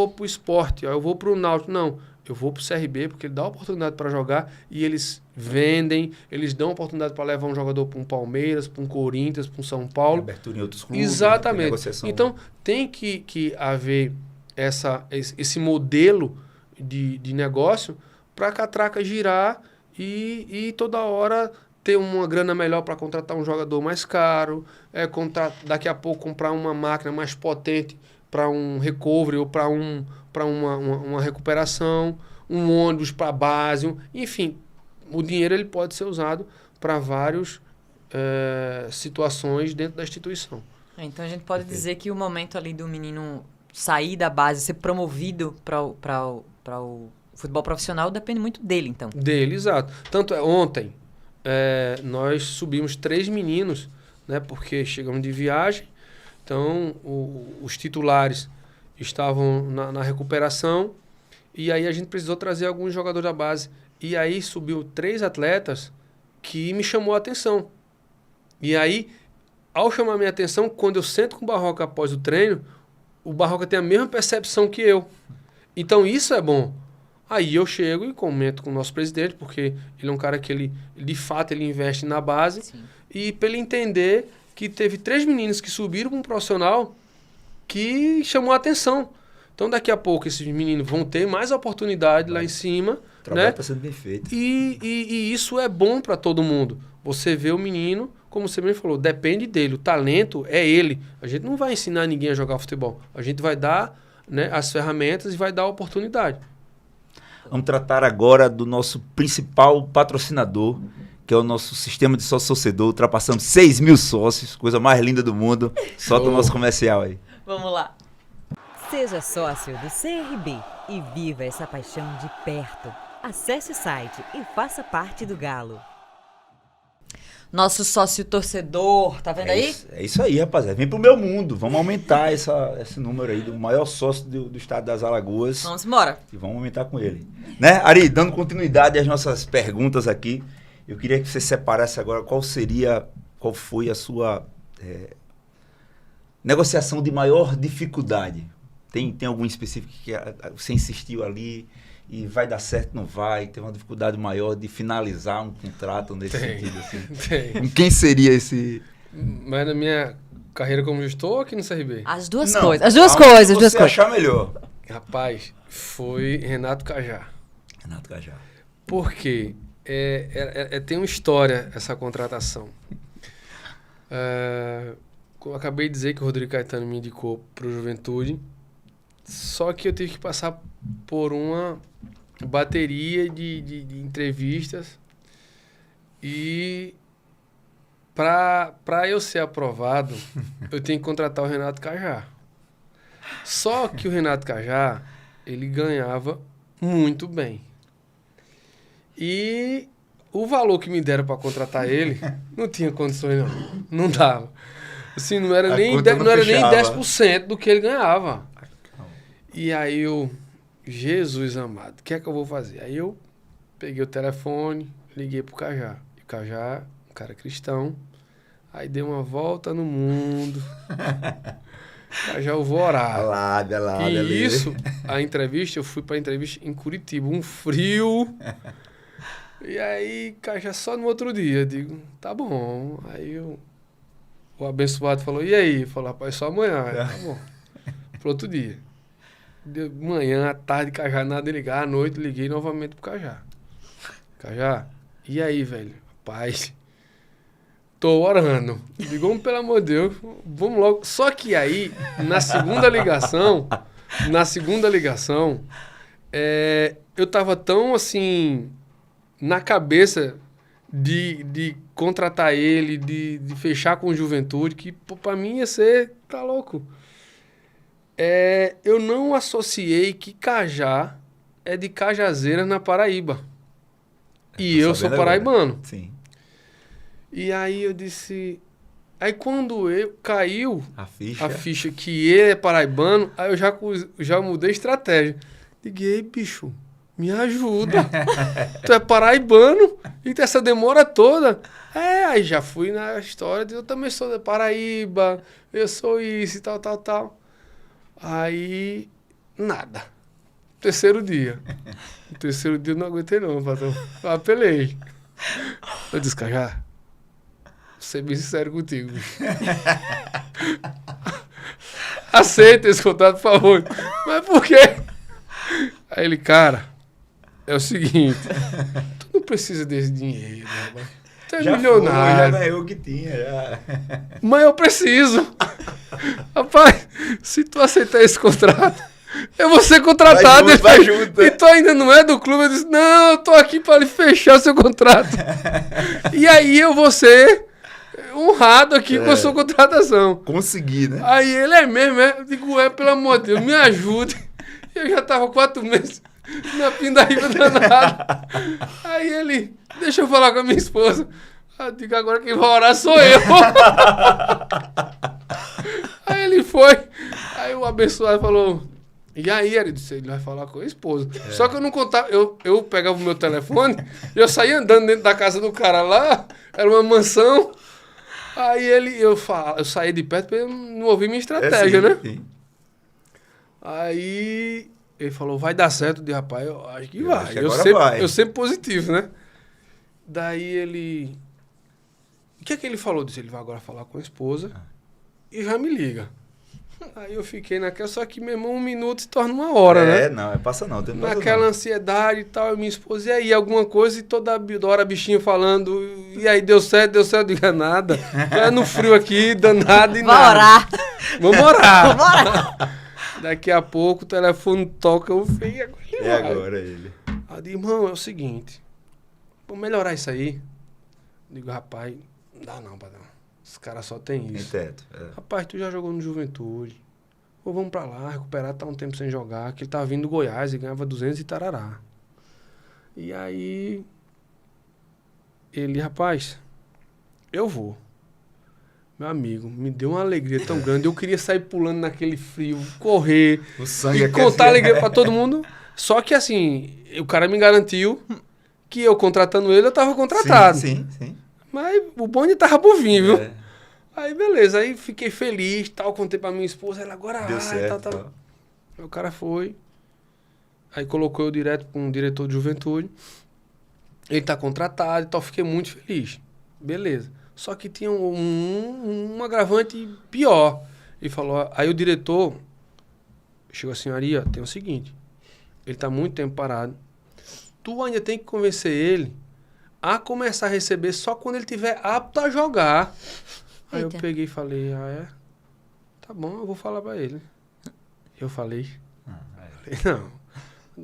para o esporte, eu vou para o Náutico. Não, eu vou para o CRB, porque ele dá oportunidade para jogar e eles vendem, eles dão oportunidade para levar um jogador para um Palmeiras, para um Corinthians, para um São Paulo. Abertura em outros clubes. Exatamente. Então, tem que haver esse modelo de negócio para a catraca girar e toda hora ter uma grana melhor para contratar um jogador mais caro, daqui a pouco comprar uma máquina mais potente para um recovery ou para uma recuperação, um ônibus para base, enfim, o dinheiro ele pode ser usado para várias situações dentro da instituição. Então a gente pode dizer que o momento ali do menino sair da base, ser promovido para o futebol profissional depende muito dele, então. Dele, exato. Tanto ontem nós subimos 3 meninos, né, porque chegamos de viagem, então os titulares estavam na recuperação e aí a gente precisou trazer alguns jogadores da base. E aí subiu 3 atletas que me chamou a atenção. E aí, ao chamar a minha atenção, quando eu sento com o Barroca após o treino, o Barroca tem a mesma percepção que eu. Então isso é bom. Aí eu chego e comento com o nosso presidente, porque ele é um cara que ele de fato, ele investe na base. Sim. E para ele entender que teve 3 meninos que subiram para um profissional que chamou a atenção. Então, daqui a pouco, esses meninos vão ter mais oportunidade lá em cima. O trabalho né? está sendo bem feito. E isso é bom para todo mundo. Você vê o menino, como você mesmo falou, depende dele. O talento é ele. A gente não vai ensinar ninguém a jogar futebol. A gente vai dar, né, as ferramentas e vai dar a oportunidade. Vamos tratar agora do nosso principal patrocinador, que é o nosso sistema de sócio-torcedor, ultrapassando 6 mil sócios, coisa mais linda do mundo. Solta o nosso comercial aí. Vamos lá. Seja sócio do CRB e viva essa paixão de perto. Acesse o site e faça parte do Galo. Nosso sócio torcedor, tá vendo aí? É isso aí, rapaziada. Vem pro meu mundo. Vamos aumentar esse número aí do maior sócio do estado das Alagoas. Vamos embora. E vamos aumentar com ele. Né, Ari, dando continuidade às nossas perguntas aqui, eu queria que você separasse agora qual foi a sua negociação de maior dificuldade. Tem algum específico que você insistiu ali e vai dar certo, não vai? Tem uma dificuldade maior de finalizar um contrato nesse sentido? Assim? Tem. Com quem seria esse... Mas na minha carreira como gestor ou aqui no CRB? As duas Não, coisas. As duas aonde coisas, as você duas coisas. achar melhor. Rapaz, foi Renato Cajá. Renato Cajá. Por quê? Tem uma história essa contratação. Eu acabei de dizer que o Rodrigo Caetano me indicou para o Juventude, só que eu tive que passar por uma bateria de entrevistas e para eu ser aprovado, eu tenho que contratar o Renato Cajá. Só que o Renato Cajá, ele ganhava muito bem. E o valor que me deram para contratar ele, não tinha condições, não. Não dava. Assim, não era nem 10% do que ele ganhava. E aí Jesus amado, o que é que eu vou fazer? Aí eu peguei o telefone, liguei pro Cajá. E o Cajá, um cara cristão, aí dei uma volta no mundo. Cajá, eu vou orar. E isso, a entrevista, eu fui pra entrevista em Curitiba, um frio. E aí, Cajá, só no outro dia, eu digo, tá bom. Aí o abençoado falou, e aí? Falou, rapaz, só amanhã. Aí, tá bom. Pro outro dia. De manhã, à tarde, Cajá, nada de ligar. À noite, liguei novamente pro Cajá. Cajá, e aí, velho? Rapaz, tô orando. Ligou, pelo amor de Deus, vamos logo. Só que aí, na segunda ligação, eu tava tão, assim, na cabeça de contratar ele, de fechar com o Juventude, que pô, pra mim ia ser, tá louco. Eu não associei que Cajá é de Cajazeiras, na Paraíba. E eu sou paraibano. Sim. E aí eu disse... Aí quando caiu A ficha que ele é paraibano, aí eu já mudei a estratégia. Liguei, bicho, me ajuda. Tu é paraibano e tem essa demora toda. Aí já fui na história de eu também sou da Paraíba, eu sou isso e tal. Aí, nada. Terceiro dia. No terceiro dia eu não aguentei não, patrão. Eu apelei. Eu disse, Cajá, vou ser bem sincero contigo. Aceita esse contrato, por favor. Mas por quê? Aí ele, cara, é o seguinte, tu não precisa desse dinheiro, rapaz. Tu é milionário. Já ganhou o que tinha, já. Mas eu preciso. Rapaz, se tu aceitar esse contrato, eu vou ser contratado. Vai junto. E tu ainda não é do clube. Eu disse, não, eu tô aqui para lhe fechar seu contrato. E aí eu vou ser honrado aqui com a sua contratação. Consegui, né? Aí ele é mesmo, Eu digo, pelo amor de Deus, me ajude. Eu já tava 4 meses na pindaíba danada. Aí ele, deixa eu falar com a minha esposa. Eu digo, agora quem vai orar sou eu. Aí ele foi. Aí o abençoado falou, e aí, ele disse, ele vai falar com a esposa. Só que eu não contava, eu pegava o meu telefone e eu saía andando dentro da casa do cara lá, era uma mansão. Aí eu saí de perto pra ele não ouvir minha estratégia, né? Sim. Aí Ele falou, vai dar certo. Eu disse, rapaz, eu acho que vai. acho que agora vai. Eu sempre positivo, né? Daí ele... O que é que ele falou? Disse, ele vai agora falar com a esposa e já me liga. Aí eu fiquei naquela, só que, meu irmão, 1 minuto se torna 1 hora, né? Não, passa não. Tem Naquela ansiedade e tal, minha esposa, e aí, alguma coisa, e toda hora bichinho falando, e aí, deu certo, eu digo, nada. É no frio aqui, danado e nada. Orar. Vamos orar. Vamos orar. Daqui a pouco o telefone toca, eu falei, agora ele. Aí eu digo, irmão, é o seguinte, vamos melhorar isso aí. Eu digo, rapaz, não dá não, padrão. Os caras só tem isso. Tem teto. Rapaz, tu já jogou no Juventude. Ou vamos pra lá, recuperar, tá um tempo sem jogar. Que ele tava vindo do Goiás e ganhava 200 e tarará. E aí... Ele, rapaz, eu vou. Meu amigo, me deu uma alegria tão grande. Eu queria sair pulando naquele frio, correr. O sangue e contar alegria pra todo mundo. Só que assim, o cara me garantiu que eu contratando ele, eu tava contratado. Sim. Mas o bonde tava por vir, viu? Aí, beleza. Aí fiquei feliz, tal. Contei pra minha esposa. Ela, agora Deu vai, certo, tal. Aí o cara foi. Aí colocou eu direto com o diretor de juventude. Ele tá contratado e tal. Fiquei muito feliz. Beleza. Só que tinha um agravante pior. Ele falou... Aí o diretor chegou assim, Ari, ó, tem o seguinte. Ele tá muito tempo parado. Tu ainda tem que convencer ele a começar a receber só quando ele tiver apto a jogar. Aí eu peguei e falei, tá bom, eu vou falar pra ele. Eu falei, não,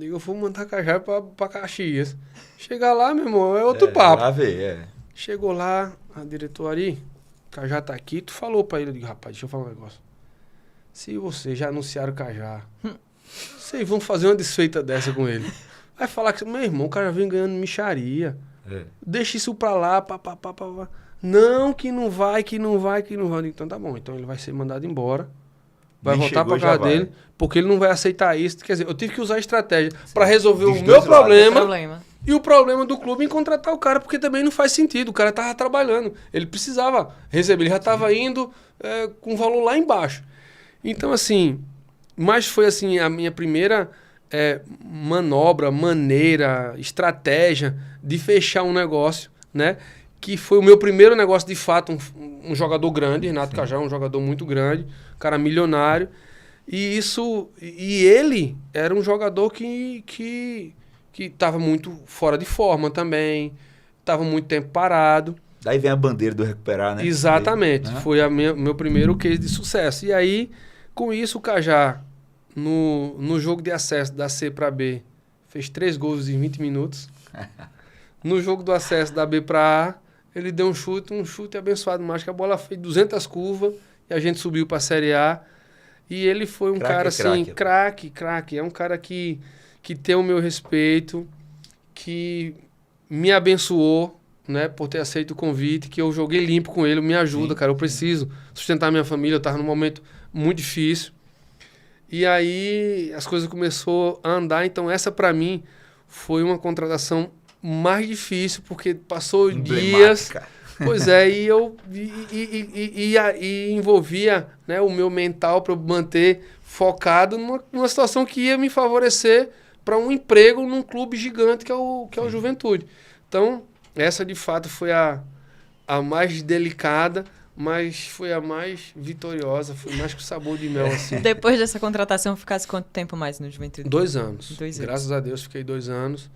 eu vou mandar Cajá pra Caxias. Chegar lá, meu irmão, é outro papo. Lá ver, Chegou lá, a diretora Ari, Cajá tá aqui, tu falou pra ele, eu digo, rapaz, deixa eu falar um negócio. Se vocês já anunciaram o Cajá, vocês vão fazer uma desfeita dessa com ele. Vai falar que, meu irmão, o cara vem ganhando mixaria. Deixa isso pra lá, pá. Não, que não vai. Então tá bom, então ele vai ser mandado embora. Vai voltar pra casa dele, porque ele não vai aceitar isso. Quer dizer, eu tive que usar a estratégia pra resolver o meu problema e o problema do clube em contratar o cara, porque também não faz sentido. O cara tava trabalhando, ele precisava receber, ele já tava indo com valor lá embaixo. Então, assim, mas foi assim a minha primeira manobra, maneira, estratégia de fechar um negócio, né? Que foi o meu primeiro negócio, de fato, um jogador grande, Renato Cajá, um jogador muito grande, cara milionário. E ele era um jogador que estava muito fora de forma também, estava muito tempo parado. Daí vem a bandeira do recuperar, né? Exatamente, foi meu primeiro case de sucesso. E aí, com isso, o Cajá, no jogo de acesso da C para B, fez 3 gols em 20 minutos. No jogo do acesso da B para A, ele deu um chute abençoado, mas que a bola fez 200 curvas e a gente subiu para a Série A. E ele foi um cara assim, craque. É um cara que tem o meu respeito, que me abençoou, né, por ter aceito o convite, que eu joguei limpo com ele, me ajuda, cara, eu preciso sustentar minha família, eu estava num momento muito difícil. E aí as coisas começaram a andar, então essa para mim foi uma contratação mais difícil, porque passou dias. Pois é, e eu envolvia, né, o meu mental para eu manter focado numa situação que ia me favorecer para um emprego num clube gigante que é o Juventude. Então, essa de fato foi a mais delicada, mas foi a mais vitoriosa, foi mais com sabor de mel, assim. Depois dessa contratação, ficasse quanto tempo mais no Juventude? 2 anos. 2 anos. Graças a Deus, fiquei 2 anos.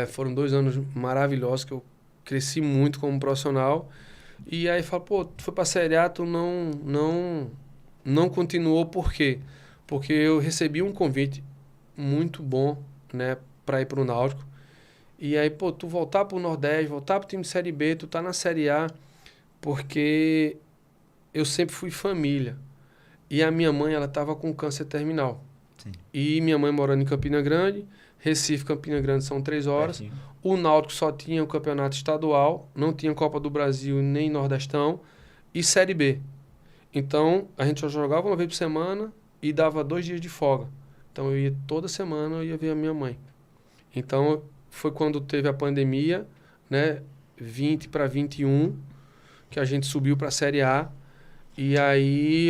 Foram 2 anos maravilhosos, que eu cresci muito como profissional. E aí falo, pô, tu foi pra Série A, tu não continuou, por quê? Porque eu recebi um convite muito bom, né, pra ir pro Náutico. E aí, pô, tu voltar pro Nordeste, voltar pro time de Série B, tu tá na Série A, porque eu sempre fui família. E a minha mãe, ela tava com câncer terminal. Sim. E minha mãe morando em Campina Grande, Recife, Campina Grande são 3 horas. Pertinho. O Náutico só tinha o campeonato estadual, não tinha Copa do Brasil nem Nordestão, e Série B. Então, a gente só jogava uma vez por semana e dava 2 dias de folga. Então, eu ia toda semana, eu ia ver a minha mãe. Então, foi quando teve a pandemia, né, 20 para 21, que a gente subiu para a Série A. E aí,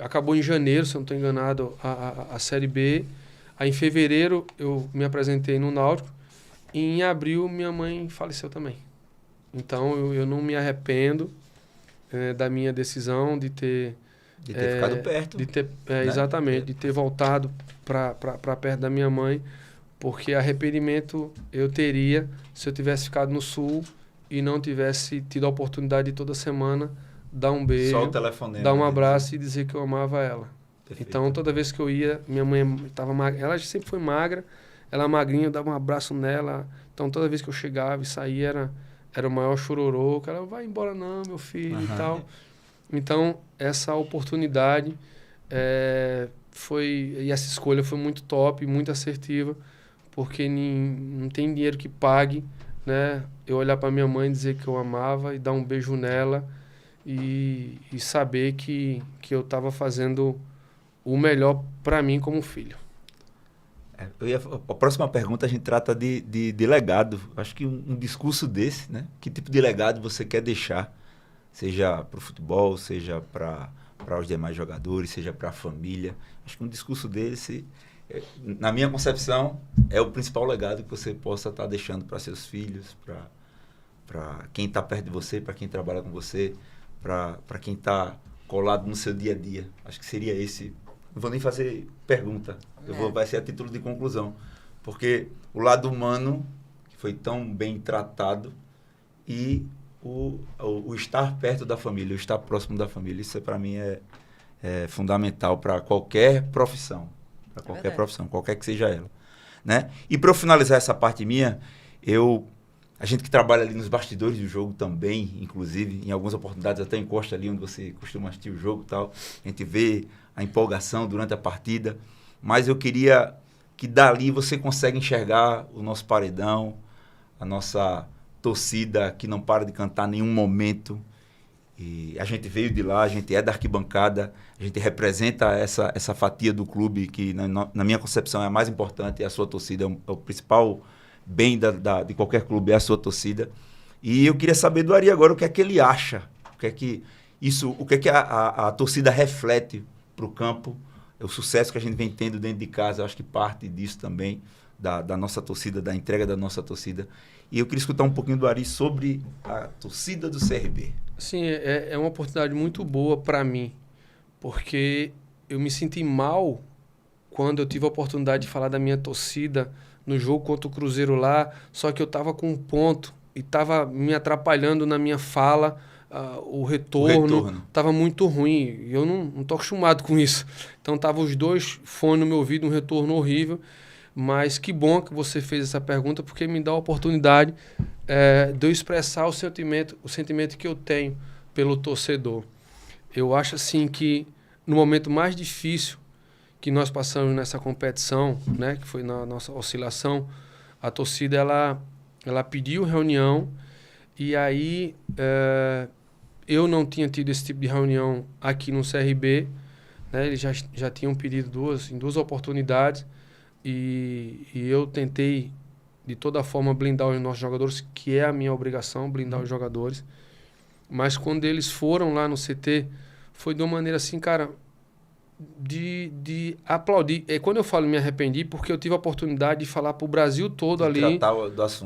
acabou em janeiro, se eu não estou enganado, a Série B. Aí em fevereiro eu me apresentei no Náutico e em abril minha mãe faleceu também. Então eu não me arrependo da minha decisão de ter... De ter ficado perto. De ter, né? exatamente, de ter voltado para perto da minha mãe, porque arrependimento eu teria se eu tivesse ficado no Sul e não tivesse tido a oportunidade de toda semana dar um beijo, Só o telefonema, dar um né? abraço e dizer que eu amava ela. Perfeito. Então, toda vez que eu ia, minha mãe estava magra, ela sempre foi magra, ela magrinha, eu dava um abraço nela. Então, toda vez que eu chegava e saía, era o maior chororô, que ela, vai embora não, meu filho, e tal. Então, essa oportunidade e essa escolha foi muito top, muito assertiva, porque não tem dinheiro que pague, né? Eu olhar para minha mãe, dizer que eu amava e dar um beijo nela e saber que eu estava fazendo o melhor para mim como filho. A próxima pergunta a gente trata de legado. Acho que um discurso desse, né? Que tipo de legado você quer deixar? Seja para o futebol, seja para os demais jogadores, seja para a família. Acho que um discurso desse, na minha concepção, é o principal legado que você possa estar deixando para seus filhos, para quem está perto de você, para quem trabalha com você, para quem está colado no seu dia a dia. Acho que seria esse. Não vou nem fazer pergunta, vai ser a título de conclusão. Porque o lado humano, que foi tão bem tratado, e o estar perto da família, o estar próximo da família, isso para mim é fundamental para qualquer profissão. Para qualquer profissão, qualquer que seja ela. Né? E para eu finalizar essa parte minha, a gente que trabalha ali nos bastidores do jogo também, inclusive, em algumas oportunidades até encosta ali onde você costuma assistir o jogo e tal, a gente vê a empolgação durante a partida, mas eu queria que dali você consegue enxergar o nosso paredão, a nossa torcida que não para de cantar em nenhum momento. E a gente veio de lá, a gente é da arquibancada, a gente representa essa fatia do clube que, na minha concepção, é a mais importante, é a sua torcida, é o principal bem de qualquer clube, é a sua torcida. E eu queria saber do Ari agora o que é que ele acha, o que é que a torcida reflete para o campo, o sucesso que a gente vem tendo dentro de casa, eu acho que parte disso também, da nossa torcida, da entrega da nossa torcida. E eu queria escutar um pouquinho do Ari sobre a torcida do CRB. Sim, é uma oportunidade muito boa para mim, porque eu me senti mal quando eu tive a oportunidade de falar da minha torcida no jogo contra o Cruzeiro lá, só que eu estava com um ponto e estava me atrapalhando na minha fala, o retorno estava muito ruim, e eu não estou acostumado com isso. Então, estavam os dois fones no meu ouvido, um retorno horrível, mas que bom que você fez essa pergunta, porque me dá a oportunidade de eu expressar o sentimento que eu tenho pelo torcedor. Eu acho assim que no momento mais difícil que nós passamos nessa competição, né, que foi na nossa oscilação, a torcida ela pediu reunião e aí eu não tinha tido esse tipo de reunião aqui no CRB, né, eles já tinham pedido em duas oportunidades e eu tentei de toda forma blindar os nossos jogadores, que é a minha obrigação, blindar os jogadores. Mas quando eles foram lá no CT, foi de uma maneira assim, cara, de aplaudir. Quando eu falo me arrependi, porque eu tive a oportunidade de falar para o Brasil todo ali tratar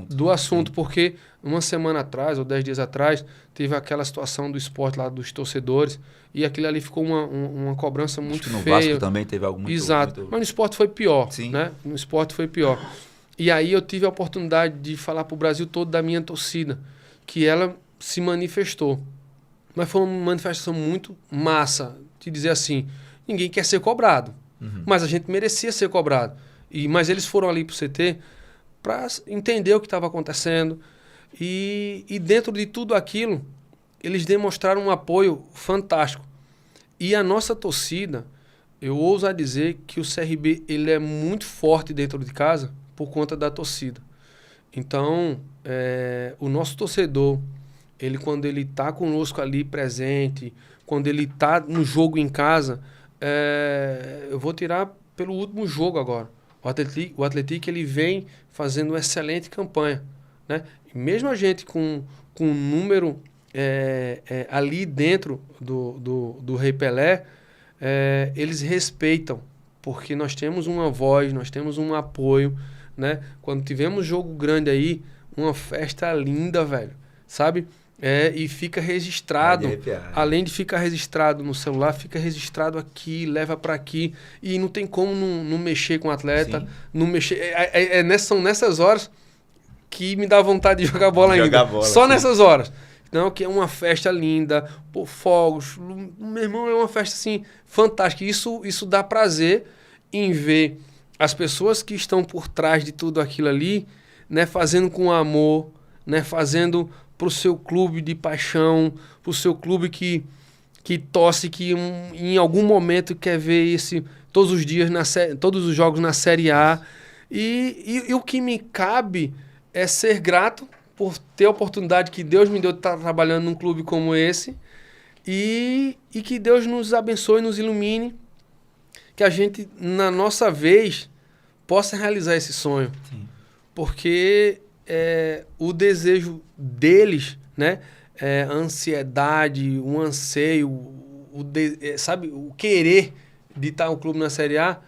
do assunto. Porque uma semana atrás, ou 10 dias atrás, teve aquela situação do esporte lá, dos torcedores, e aquilo ali ficou uma cobrança muito feia. Acho que no Vasco também teve algo muito... Exato, mas no esporte foi pior. Sim. Né? No esporte foi pior. E aí eu tive a oportunidade de falar para o Brasil todo da minha torcida, que ela se manifestou. Mas foi uma manifestação muito massa, de dizer assim, ninguém quer ser cobrado, mas a gente merecia ser cobrado. Mas eles foram ali para o CT para entender o que estava acontecendo e dentro de tudo aquilo, eles demonstraram um apoio fantástico. E a nossa torcida, eu ouso dizer que o CRB ele é muito forte dentro de casa, por conta da torcida. Então, o nosso torcedor, quando ele está conosco ali presente, quando ele está no jogo em casa, eu vou tirar pelo último jogo agora. O Atlético ele vem fazendo uma excelente campanha. Né? E mesmo a gente com um número ali dentro do Rei Pelé, eles respeitam porque nós temos uma voz, nós temos um apoio, né? Quando tivemos jogo grande aí, uma festa linda, velho, sabe? E fica registrado, além de ficar registrado no celular, fica registrado aqui, leva para aqui, e não tem como não mexer com o atleta, não mexer, são nessas horas que me dá vontade de jogar bola ainda, só nessas horas. Não, que é uma festa linda, pô, fogos, meu irmão, é uma festa assim, fantástica, isso dá prazer em ver as pessoas que estão por trás de tudo aquilo ali, né, fazendo com amor, né, fazendo pro seu clube de paixão, pro seu clube que torce, que em algum momento quer ver todos os dias, todos os jogos na Série A. E o que me cabe é ser grato por ter a oportunidade que Deus me deu de estar trabalhando num clube como esse e que Deus nos abençoe, nos ilumine, que a gente, na nossa vez, possa realizar esse sonho. Sim. Porque o desejo deles, né, a ansiedade, o anseio, sabe, o querer de estar o clube na Série A,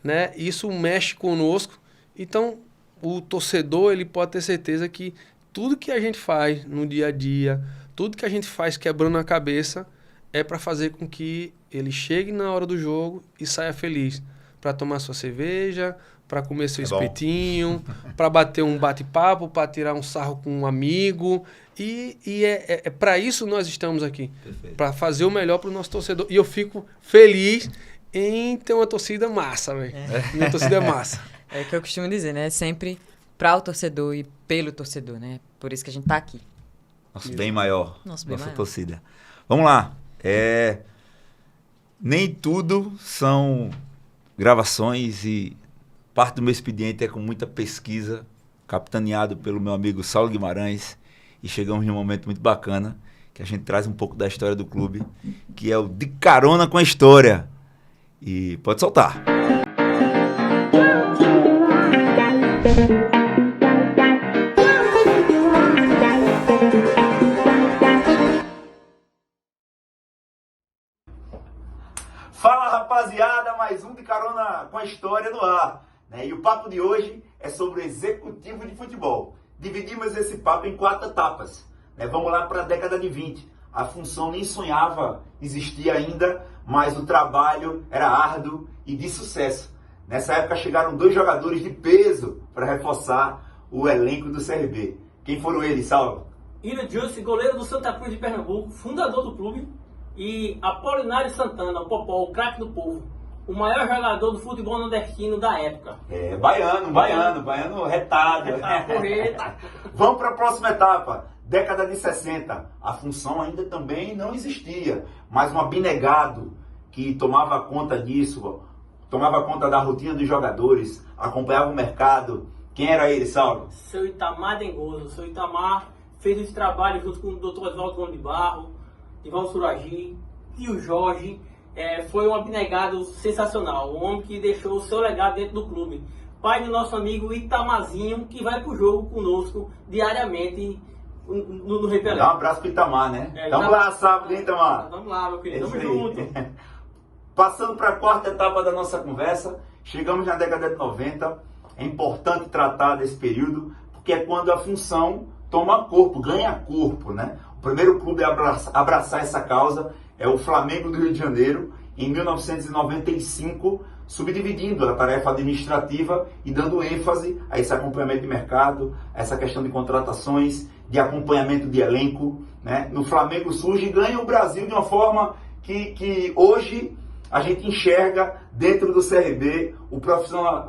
né, isso mexe conosco. Então, o torcedor, ele pode ter certeza que tudo que a gente faz no dia a dia, tudo que a gente faz quebrando a cabeça, é para fazer com que ele chegue na hora do jogo e saia feliz, para tomar sua cerveja, para comer seu espetinho, para bater um bate-papo, para tirar um sarro com um amigo. E é para isso nós estamos aqui, para fazer o melhor para o nosso torcedor. E eu fico feliz em ter uma torcida massa, velho. Minha torcida é massa. É o que eu costumo dizer, né? Sempre para o torcedor e pelo torcedor, né? Por isso que a gente tá aqui. Nosso bem maior. Nossa torcida. Vamos lá. Nem tudo são gravações e parte do meu expediente é com muita pesquisa, capitaneado pelo meu amigo Saulo Guimarães, e chegamos num momento muito bacana, que a gente traz um pouco da história do clube, que é o De Carona com a História. E pode soltar. Fala, rapaziada, mais um De Carona com a História no ar. E o papo de hoje é sobre o executivo de futebol. Dividimos esse papo em 4 etapas. Vamos lá para a década de 20. A função nem sonhava existir ainda, mas o trabalho era árduo e de sucesso. Nessa época chegaram 2 jogadores de peso para reforçar o elenco do CRB. Quem foram eles, Saulo? Ira Jussi, goleiro do Santa Cruz de Pernambuco, fundador do clube, e Apolinário Santana, o Popó, o craque do povo, o maior jogador do futebol nordestino da época. Baiano retado. Correta. Vamos para a próxima etapa, década de 60. A função ainda também não existia, mas um abnegado que tomava conta disso, tomava conta da rotina dos jogadores, acompanhava o mercado. Quem era ele, Saulo? Seu Itamar Dengoso. Seu Itamar fez esse trabalho junto com o Dr. Oswaldo Gomes de Barro, Ivan Suragi, Tio Jorge. Foi um abnegado sensacional, um homem que deixou o seu legado dentro do clube. Pai do nosso amigo Itamazinho, que vai pro jogo conosco diariamente no Repelé. Dá um abraço pro Itamar, né? Tamo lá, sábado, hein, Itamar? Vamos lá, meu querido, tamo junto. Passando para a 4ª etapa da nossa conversa, chegamos na década de 90. É importante tratar desse período, porque é quando a função toma corpo, ganha corpo, né? O primeiro clube a abraçar essa causa é o Flamengo do Rio de Janeiro, em 1995, subdividindo a tarefa administrativa e dando ênfase a esse acompanhamento de mercado, a essa questão de contratações, de acompanhamento de elenco, né? No Flamengo surge e ganha o Brasil de uma forma que hoje a gente enxerga dentro do CRB o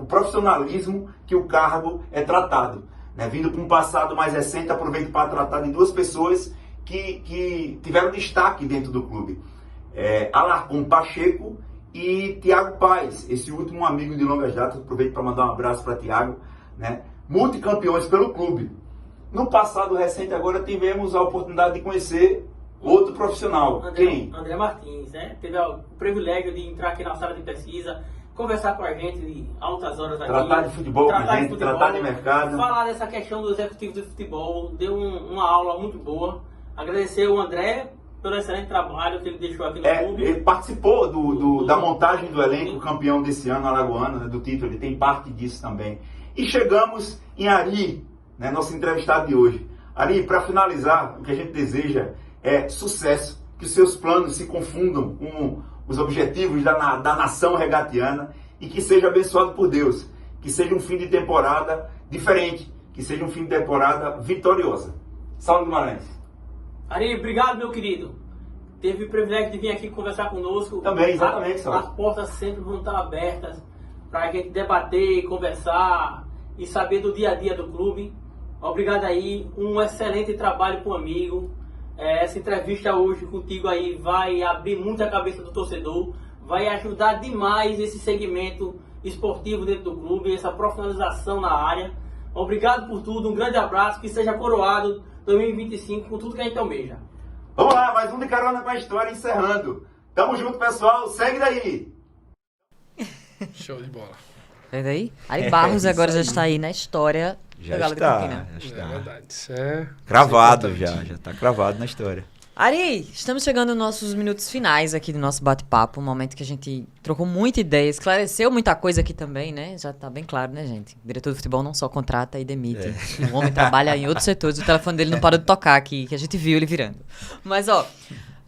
profissionalismo que o cargo é tratado. Vindo para um passado mais recente, aproveito para tratar de 2 pessoas que tiveram destaque dentro do clube. Alarcon Pacheco e Thiago Paes, esse último amigo de longas datas. Aproveito para mandar um abraço para Thiago, multicampeões pelo clube. No passado recente agora tivemos a oportunidade de conhecer outro profissional. Quem? André Martins, Teve o privilégio de entrar aqui na sala de pesquisa, conversar com a gente de altas horas aqui. Tratar de futebol com a gente, tratar de mercado. Falar dessa questão do executivo de futebol, deu uma aula muito boa. Agradecer o André pelo excelente trabalho que ele deixou aqui no clube. Ele participou da montagem do elenco campeão desse ano, alagoano, né, do título, ele tem parte disso também. E chegamos em Ari, né, nosso entrevistado de hoje. Ari, para finalizar, o que a gente deseja é sucesso, que os seus planos se confundam com os objetivos da nação regatiana e que seja abençoado por Deus, que seja um fim de temporada diferente, que seja um fim de temporada vitoriosa. Saulo Guimarães. Ari, obrigado, meu querido. Teve o privilégio de vir aqui conversar conosco. Também, exatamente, Saulo. As portas sempre vão estar abertas para a gente debater, conversar e saber do dia a dia do clube. Obrigado aí, um excelente trabalho com o amigo. Essa entrevista hoje contigo aí vai abrir muito a cabeça do torcedor, vai ajudar demais esse segmento esportivo dentro do clube, essa profissionalização na área. Obrigado por tudo, um grande abraço, que seja coroado 2025 com tudo que a gente almeja. Vamos lá, mais um de Carona com a História encerrando. Tamo junto, pessoal, segue daí! Show de bola. Vendo aí? Ari Barros isso agora já aí. está aí na história do Galo de Campina. já É está. verdade. Isso é Cravado isso é importante. já está cravado na história. Ari, estamos chegando nos nossos minutos finais aqui do nosso bate-papo, um momento que a gente trocou muita ideia, esclareceu muita coisa aqui também, né? Já tá bem claro, né, gente? O diretor do futebol não só contrata e demite. O homem trabalha em outros setores, o telefone dele não parou de tocar aqui, que a gente viu ele virando. Mas, ó,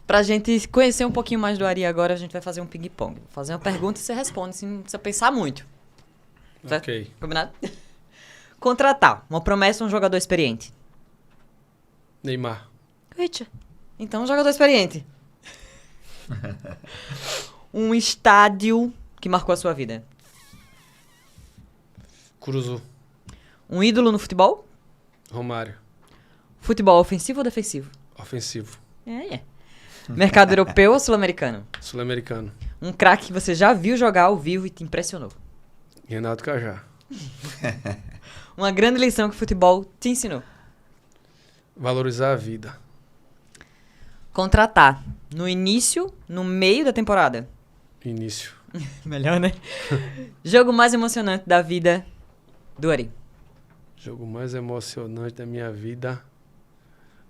pra gente conhecer um pouquinho mais do Ari agora, a gente vai fazer um ping-pong. Vou fazer uma pergunta e você responde, assim, não precisa pensar muito. Certo? Ok. Combinado? Contratar, uma promessa ou um jogador experiente? Neymar. Eita. Então, um jogador experiente. Um estádio que marcou a sua vida. Curuzu. Um ídolo no futebol? Romário. Futebol ofensivo ou defensivo? Ofensivo. É. Mercado europeu ou sul-americano? Sul-americano. Um craque que você já viu jogar ao vivo e te impressionou. Renato Cajá. Uma grande lição que o futebol te ensinou. Valorizar a vida. Contratar. No início, no meio da temporada. Início. Melhor, né? Jogo mais emocionante da vida do Ari. Jogo mais emocionante da minha vida.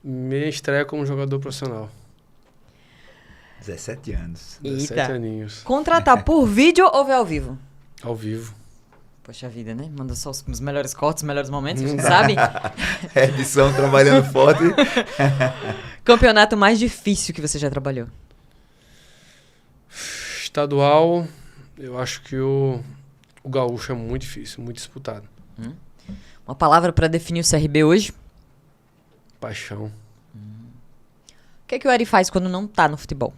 Minha estreia como jogador profissional. 17 anos. 17 Eita. aninhos. Contratar por vídeo ou ver ao vivo? Ao vivo. Poxa vida, né? Manda só os melhores cortes, os melhores momentos, a gente sabe. Edição trabalhando forte. Campeonato mais difícil que você já trabalhou? Estadual, eu acho que o gaúcho é muito difícil, muito disputado. Uma palavra pra definir o CRB hoje? Paixão. O que é que o Ari faz quando não tá no futebol?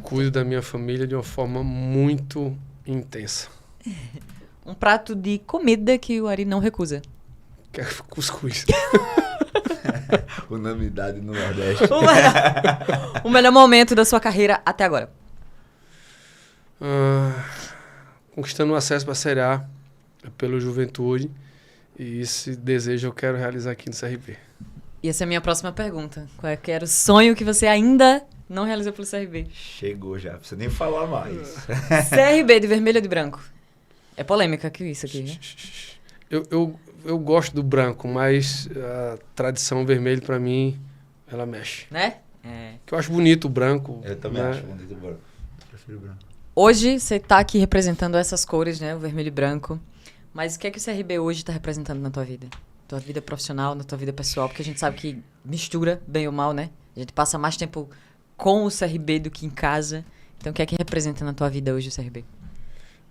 Cuido da minha família de uma forma muito intensa. Um prato de comida que o Ari não recusa. Que é cuscuz. Unanimidade no Nordeste. O melhor momento da sua carreira até agora? Conquistando o acesso para a Série A pelo Juventude. E esse desejo eu quero realizar aqui no CRB. E essa é a minha próxima pergunta. Qual é que era o sonho que você ainda não realizou pelo CRB? Chegou já, não precisa nem falar mais. CRB de vermelho ou de branco? É polêmica que isso aqui, né? Eu gosto do branco, mas a tradição vermelho para mim, ela mexe. Né? É. Que eu acho bonito o branco. Eu também né? acho bonito o branco. Prefiro o branco. Hoje você tá aqui representando essas cores, né? O vermelho e branco. Mas o que é que o CRB hoje tá representando na tua vida? Tua vida profissional, na tua vida pessoal? Porque a gente sabe que mistura, bem ou mal, né? A gente passa mais tempo com o CRB do que em casa. Então o que é que representa na tua vida hoje o CRB?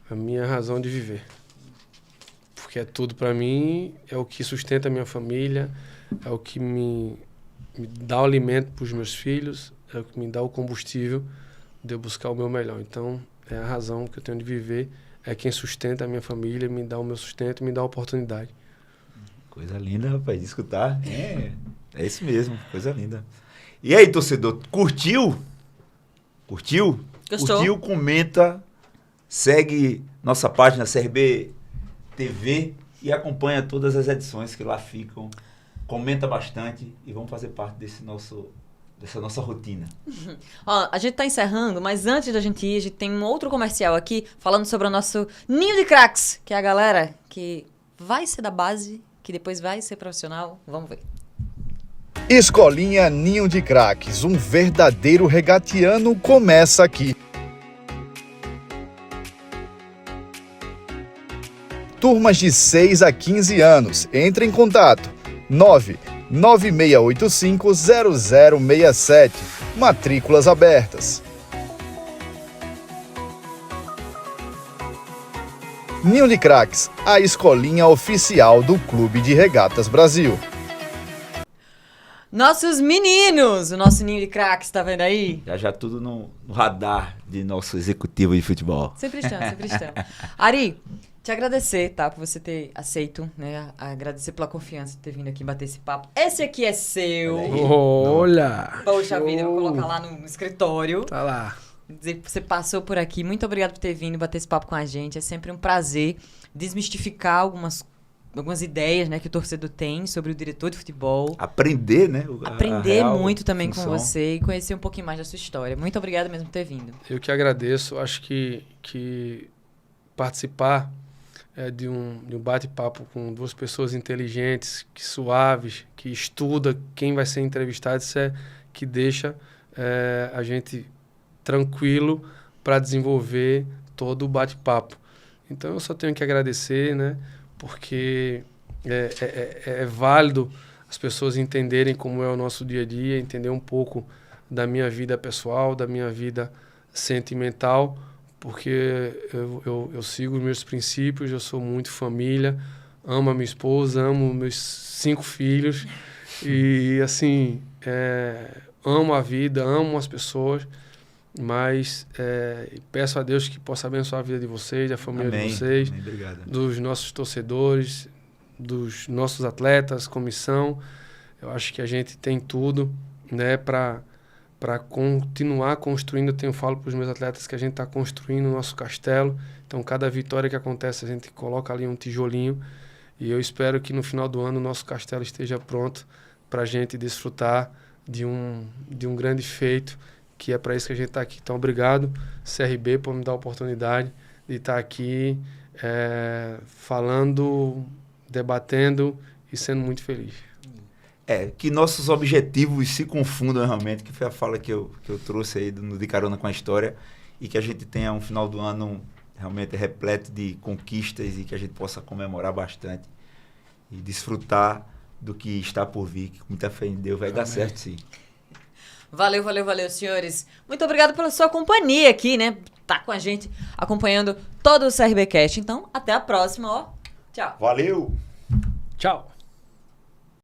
A minha razão de viver. Porque é tudo para mim, é o que sustenta a minha família, é o que me dá o alimento para os meus filhos, é o que me dá o combustível de eu buscar o meu melhor. Então, é a razão que eu tenho de viver, é quem sustenta a minha família, me dá o meu sustento, me dá a oportunidade. Coisa linda, rapaz, de escutar. É isso mesmo, coisa linda. E aí, torcedor, curtiu? Curtiu? Gostou? Curtiu, comenta, segue nossa página CRB TV e acompanha todas as edições que lá ficam. Comenta bastante e vamos fazer parte dessa nossa rotina. Ó, a gente tá encerrando, mas antes da gente ir, a gente tem um outro comercial aqui falando sobre o nosso Ninho de Craques, que é a galera que vai ser da base, que depois vai ser profissional. Vamos ver. Escolinha Ninho de Craques, um verdadeiro regatiano começa aqui. Turmas de 6 a 15 anos, entre em contato. 996850067. Matrículas abertas. Ninho de Craques, a escolinha oficial do Clube de Regatas Brasil. Nossos meninos, o nosso Ninho de Craques, tá vendo aí? Já tudo no radar de nosso executivo de futebol. Sempre estão, sempre estão. Ari, te agradecer, tá? Por você ter aceito, né? Agradecer pela confiança de ter vindo aqui bater esse papo. Esse aqui é seu. Olha! Poxa vida, eu vou colocar lá no escritório. Tá lá. Dizer que você passou por aqui. Muito obrigado por ter vindo bater esse papo com a gente. É sempre um prazer desmistificar algumas ideias, né, que o torcedor tem sobre o diretor de futebol. Aprender, né? Aprender muito também função. com você e conhecer um pouquinho mais da sua história. Muito obrigada mesmo por ter vindo. Eu que agradeço. Acho que participar de um bate-papo com duas pessoas inteligentes, que suaves, que estuda quem vai ser entrevistado, isso é que deixa a gente tranquilo para desenvolver todo o bate-papo. Então eu só tenho que agradecer, né? Porque é válido as pessoas entenderem como é o nosso dia a dia, entender um pouco da minha vida pessoal, da minha vida sentimental, porque eu sigo os meus princípios, eu sou muito família, amo a minha esposa, amo meus 5 filhos e, assim, amo a vida, amo as pessoas, mas peço a Deus que possa abençoar a vida de vocês, da família Amém. de vocês, Amém. Obrigado. dos nossos torcedores, dos nossos atletas, comissão. Eu acho que a gente tem tudo, né, para continuar construindo. Eu falo para os meus atletas que a gente está construindo o nosso castelo. Então, cada vitória que acontece, a gente coloca ali um tijolinho. E eu espero que no final do ano o nosso castelo esteja pronto para a gente desfrutar de um grande feito, que é para isso que a gente está aqui. Então, obrigado, CRB, por me dar a oportunidade de estar aqui falando, debatendo e sendo muito feliz. Que nossos objetivos se confundam realmente, que foi a fala que eu trouxe aí de carona com a história, e que a gente tenha um final do ano realmente repleto de conquistas e que a gente possa comemorar bastante e desfrutar do que está por vir, que com muita fé em Deus vai dar certo, sim. Valeu, senhores. Muito obrigado pela sua companhia aqui, né? Tá com a gente acompanhando todo o CRBcast. Então, até a próxima, ó. Tchau. Valeu! Tchau!